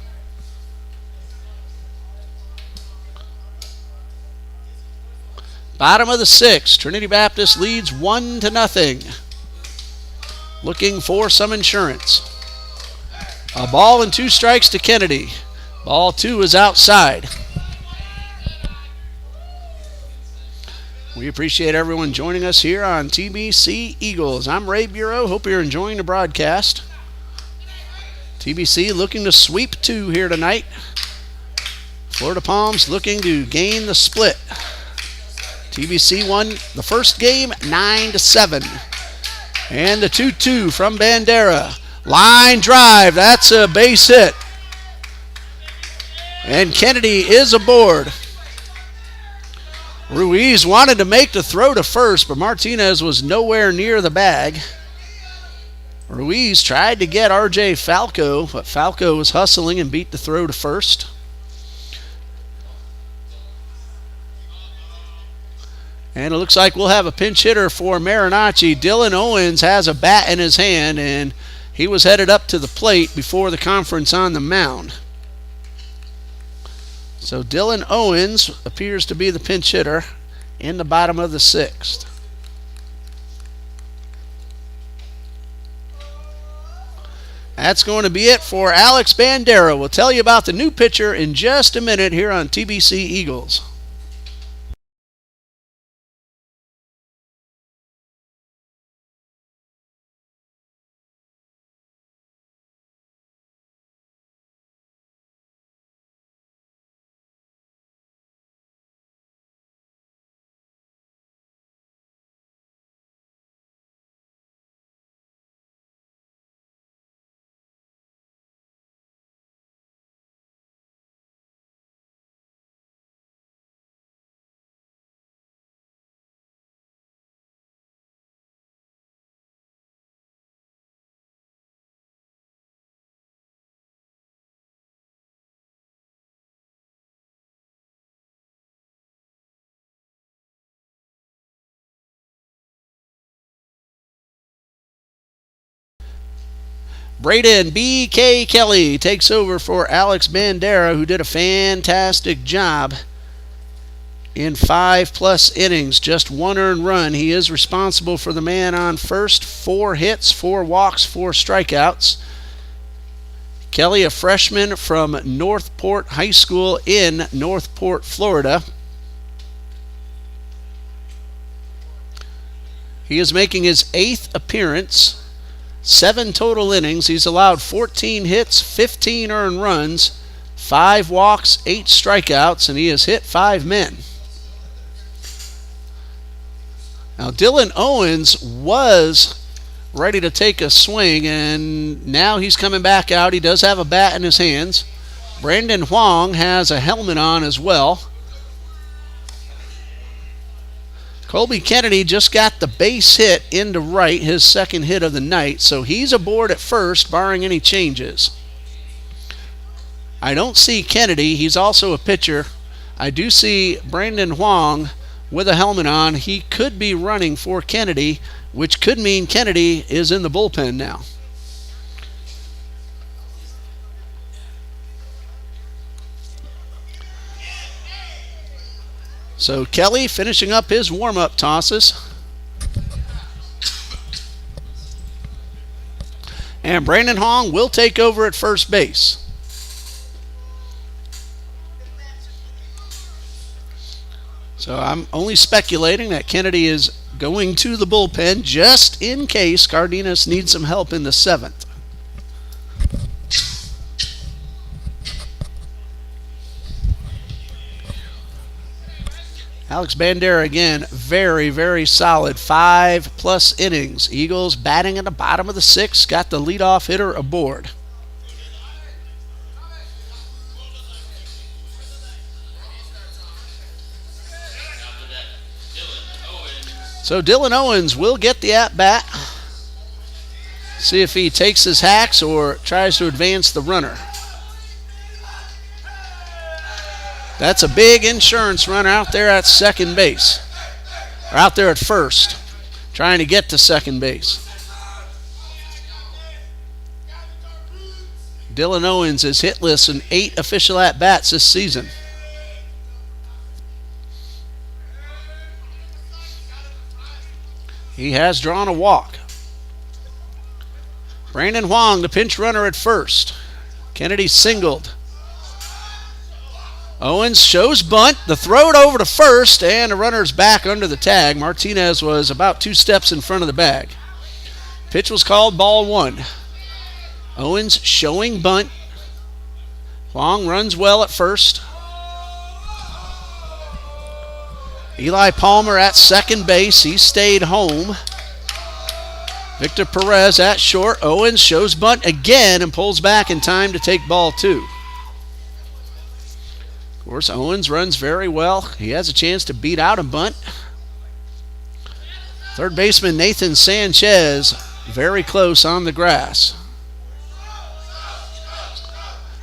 A: Bottom of the 6th, Trinity Baptist leads 1-0. looking for some insurance. A ball and 2 strikes to Kennedy. Ball 2 is outside. We appreciate everyone joining us here on TBC Eagles. I'm Ray Bureau. Hope you're enjoying the broadcast. TBC looking to sweep 2 here tonight. Florida Palms looking to gain the split. TBC won the first game 9-7. And the 2-2 from Bandera. Line drive. That's a base hit. And Kennedy is aboard. Ruiz wanted to make the throw to first, but Martinez was nowhere near the bag. Ruiz tried to get R.J. Falco, but Falco was hustling and beat the throw to first. And it looks like we'll have a pinch hitter for Marinacci. Dylan Owens has a bat in his hand, and he was headed up to the plate before the conference on the mound. So Dylan Owens appears to be the pinch hitter in the bottom of the 6th. That's going to be it for Alex Bandera. We'll tell you about the new pitcher in just a minute here on TBC Eagles. Braden B.K. Kelly takes over for Alex Bandera, who did a fantastic job in 5+ innings, just 1 earned run. He is responsible for the man on first, 4 hits, 4 walks, 4 strikeouts. Kelly, a freshman from Northport High School in Northport, Florida. He is making his 8th appearance. 7 total innings. He's allowed 14 hits, 15 earned runs, 5 walks, 8 strikeouts, and he has hit 5 men. Now, Dylan Owens was ready to take a swing, and now he's coming back out. He does have a bat in his hands. Brandon Huang has a helmet on as well. Colby Kennedy just got the base hit into right, his 2nd hit of the night, so he's aboard at first, barring any changes. I don't see Kennedy. He's also a pitcher. I do see Brandon Huang with a helmet on. He could be running for Kennedy, which could mean Kennedy is in the bullpen now. So Kelly finishing up his warm-up tosses. And Brandon Hong will take over at first base. So I'm only speculating that Kennedy is going to the bullpen just in case Cardenas needs some help in the 7th. Alex Bandera again, very, very solid. 5+ innings. Eagles batting at the bottom of the 6th. Got the leadoff hitter aboard. So Dylan Owens will get the at-bat. See if he takes his hacks or tries to advance the runner. That's a big insurance run out there at second base. Or out there at first, trying to get to second base. Dylan Owens is hitless in 8 official at-bats this season. He has drawn a walk. Brandon Huang, the pinch runner at first. Kennedy singled. Owens shows bunt. The throw it over to first, and the runner's back under the tag. Martinez was about 2 steps in front of the bag. Pitch was called ball 1. Owens showing bunt. Huang runs well at first. Eli Palmer at second base. He stayed home. Victor Perez at short. Owens shows bunt again and pulls back in time to take ball 2. Of course, Owens runs very well. He has a chance to beat out a bunt. Third baseman Nathan Sanchez very close on the grass.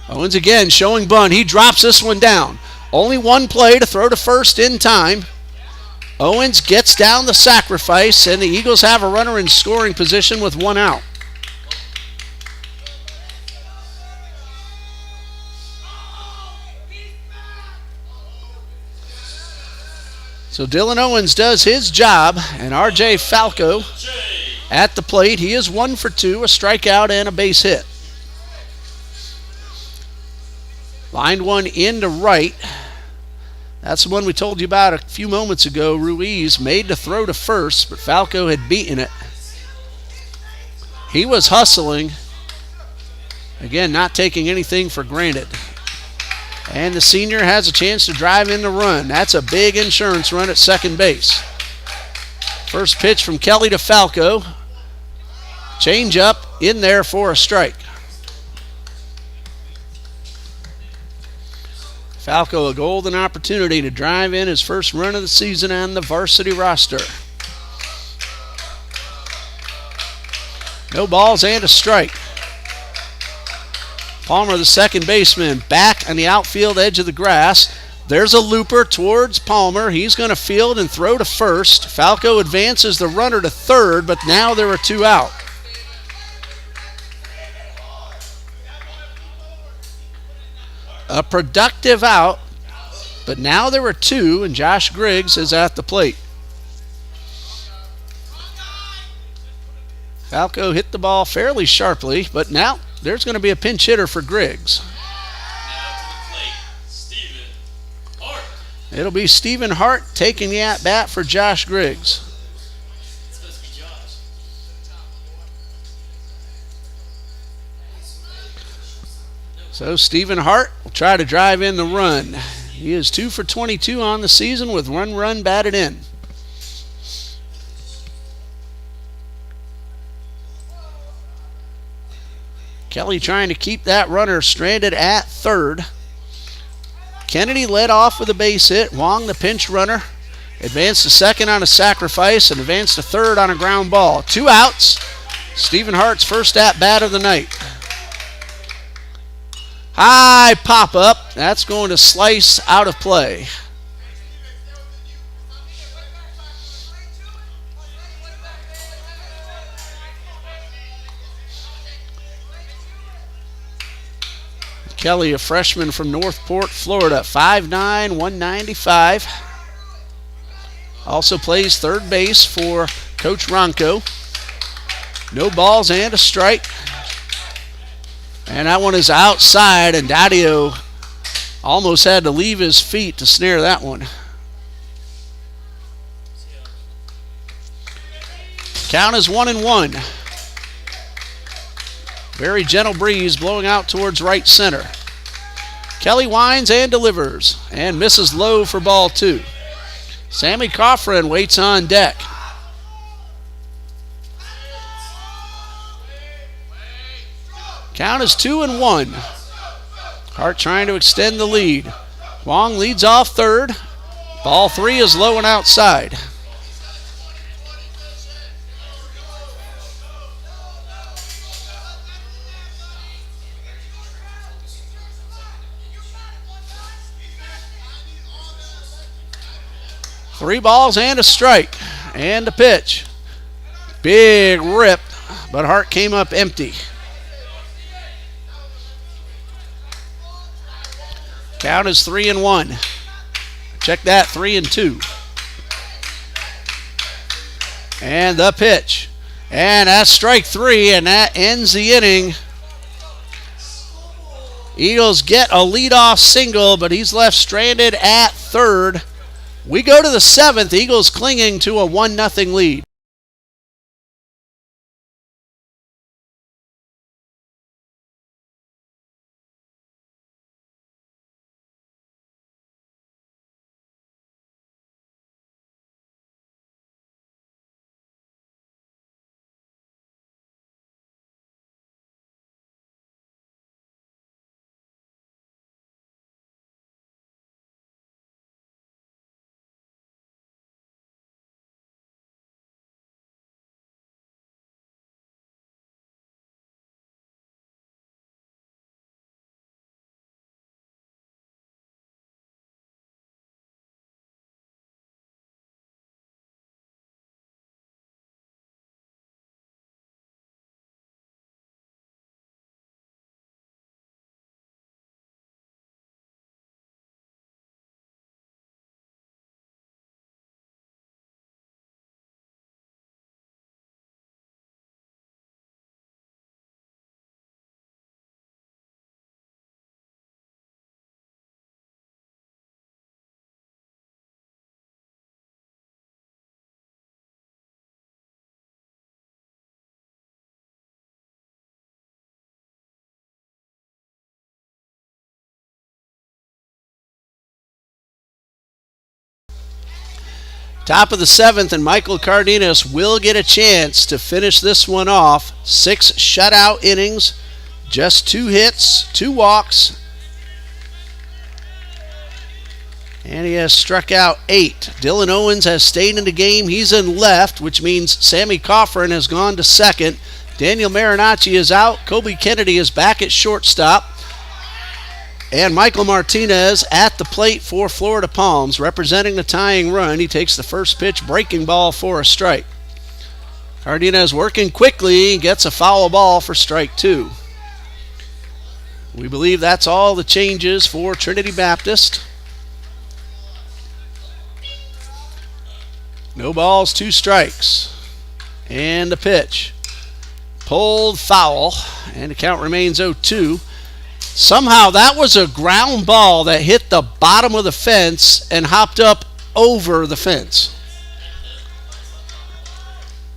A: Owens again showing bunt. He drops this one down. Only one play to throw to first in time. Owens gets down the sacrifice, and the Eagles have a runner in scoring position with 1 out. So Dylan Owens does his job, and R.J. Falco at the plate. He is 1 for 2, a strikeout and a base hit. Lined one into right. That's the one we told you about a few moments ago. Ruiz made the throw to first, but Falco had beaten it. He was hustling. Again, not taking anything for granted. And the senior has a chance to drive in the run. That's a big insurance run at second base. First pitch from Kelly to Falco. Change up in there for a strike. Falco a golden opportunity to drive in his first run of the season on the varsity roster. No balls and a strike. Palmer, the second baseman, back on the outfield edge of the grass. There's a looper towards Palmer. He's going to field and throw to first. Falco advances the runner to third, but now there are 2 out. A productive out, but now there are 2, and Josh Griggs is at the plate. Falco hit the ball fairly sharply, but now there's going to be a pinch hitter for Griggs. It'll be Stephen Hart taking the at-bat for Josh Griggs. So Stephen Hart will try to drive in the run. He is 2 for 22 on the season with 1 run batted in. Kelly trying to keep that runner stranded at third. Kennedy led off with a base hit. Huang, the pinch runner, advanced to second on a sacrifice and advanced to third on a ground ball. 2 outs. Stephen Hart's first at-bat of the night. High pop-up. That's going to slice out of play. Kelly, a freshman from Northport, Florida, 5'9", 195. Also plays third base for Coach Ronco. No balls and a strike. And that one is outside, and Daddio almost had to leave his feet to snare that one. Count is 1-1. Very gentle breeze blowing out towards right center. Kelly winds and delivers and misses low for ball 2. Sammy Coffrin waits on deck. Count is 2-1. Hart trying to extend the lead. Huang leads off third. Ball 3 is low and outside. Three balls and a strike. And a pitch. Big rip, but Hart came up empty. Count is 3-1. Check that, 3-2. And the pitch. And that's strike 3, and that ends the inning. Eagles get a leadoff single, but he's left stranded at third. We go to the 7th, Eagles clinging to a 1-0 lead. Top of the 7th, and Michael Cardenas will get a chance to finish this one off. 6 shutout innings, just 2 hits, 2 walks, and he has struck out 8. Dylan Owens has stayed in the game. He's in left, which means Sammy Coffrin has gone to second. Daniel Marinacci is out. Kobe Kennedy is back at shortstop. And Michael Martinez at the plate for Florida Palms, representing the tying run. He takes the first pitch, breaking ball for a strike. Cardenas working quickly, gets a foul ball for strike 2. We believe that's all the changes for Trinity Baptist. No balls, 2 strikes. And the pitch. Pulled foul, and the count remains 0-2. Somehow that was a ground ball that hit the bottom of the fence and hopped up over the fence.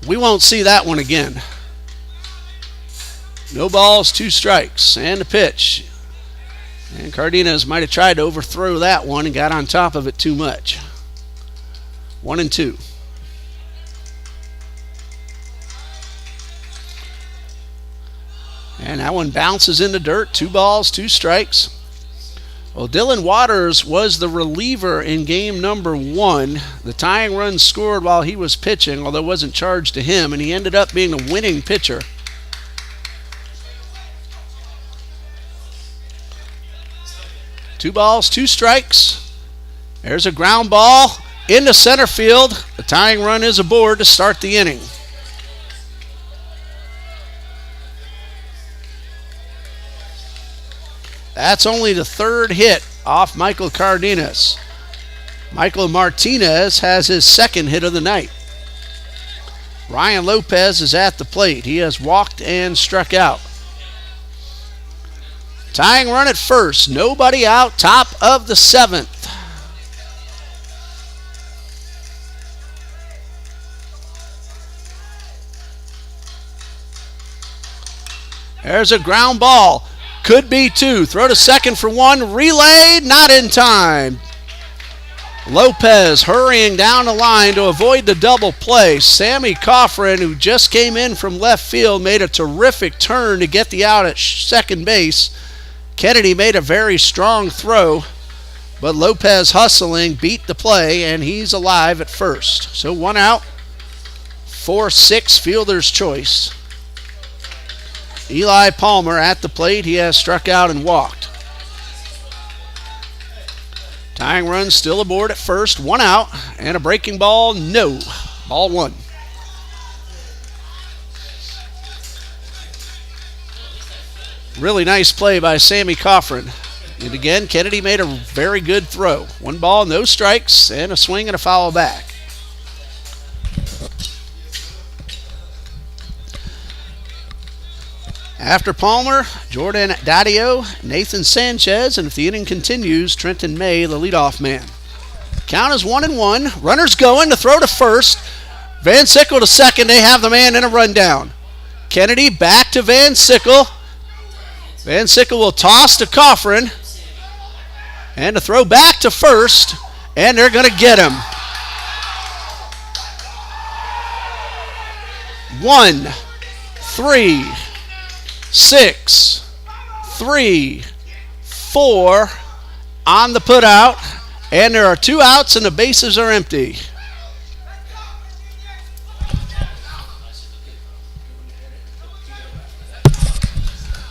A: We won't see that one again. No balls, 2 strikes, and the pitch. And Cardenas might have tried to overthrow that one and got on top of it too much. 1-2. And that one bounces in the dirt. 2 balls, 2 strikes. Well, Dylan Waters was the reliever in game number 1. The tying run scored while he was pitching, although it wasn't charged to him, and he ended up being the winning pitcher. Two balls, 2 strikes. There's a ground ball into center field. The tying run is aboard to start the inning. That's only the 3rd hit off Michael Cardenas. Michael Martinez has his 2nd hit of the night. Ryan Lopez is at the plate. He has walked and struck out. Tying run at first. Nobody out. Top of the 7th. There's a ground ball. Could be 2. Throw to second for 1. Relayed. Not in time. Lopez hurrying down the line to avoid the double play. Sammy Coffrin, who just came in from left field, made a terrific turn to get the out at second base. Kennedy made a very strong throw, but Lopez hustling beat the play, and he's alive at first. So 1 out. 4-6 fielder's choice. Eli Palmer at the plate. He has struck out and walked. Tying run still aboard at first. 1 out. And a breaking ball. No. Ball 1. Really nice play by Sammy Coffrin. And again, Kennedy made a very good throw. 1 ball, no strikes, and a swing and a foul back. After Palmer, Jordan Daddio, Nathan Sanchez, and if the inning continues, Trenton May, the leadoff man. Count is 1-1. Runners going to throw to first. Van Sickle to second. They have the man in a rundown. Kennedy back to Van Sickle. Van Sickle will toss to Coffrin. And to throw back to first. And they're going to get him. 1, 3, 6, 3, 4 on the putout, and there are 2 outs and the bases are empty.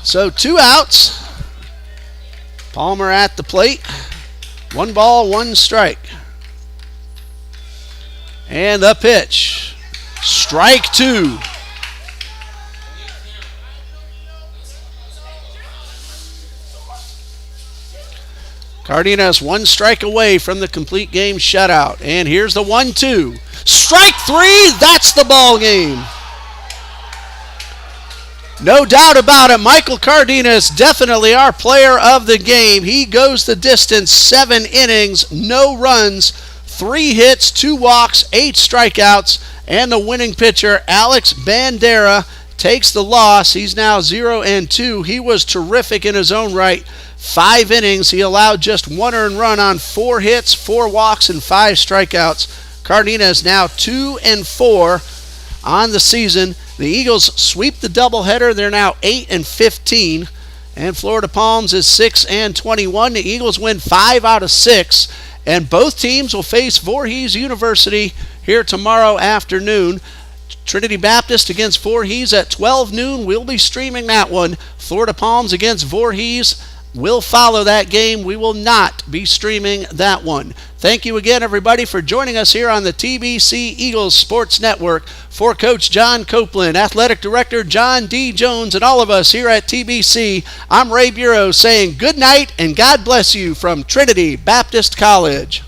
A: So 2 outs. Palmer at the plate. 1 ball, 1 strike. And the pitch. Strike 2. Cardenas 1 strike away from the complete game shutout. And here's the 1-2. Strike 3, that's the ball game. No doubt about it, Michael Cardenas, definitely our player of the game. He goes the distance, 7 innings, no runs, 3 hits, 2 walks, 8 strikeouts, and the winning pitcher, Alex Bandera, takes the loss. He's now 0-2. He was terrific in his own right. 5 innings. He allowed just 1 earned run on 4 hits, 4 walks, and 5 strikeouts. Cardenas now 2-4 on the season. The Eagles sweep the doubleheader. They're now 8-15. And Florida Palms is 6-21. The Eagles win 5 out of 6. And both teams will face Voorhees University here tomorrow afternoon. Trinity Baptist against Voorhees at 12 noon. We'll be streaming that one. Florida Palms against Voorhees. We'll follow that game. We will not be streaming that one. Thank you again, everybody, for joining us here on the TBC Eagles Sports Network. For Coach John Copeland, Athletic Director John D. Jones, and all of us here at TBC, I'm Ray Bureau saying good night and God bless you from Trinity Baptist College.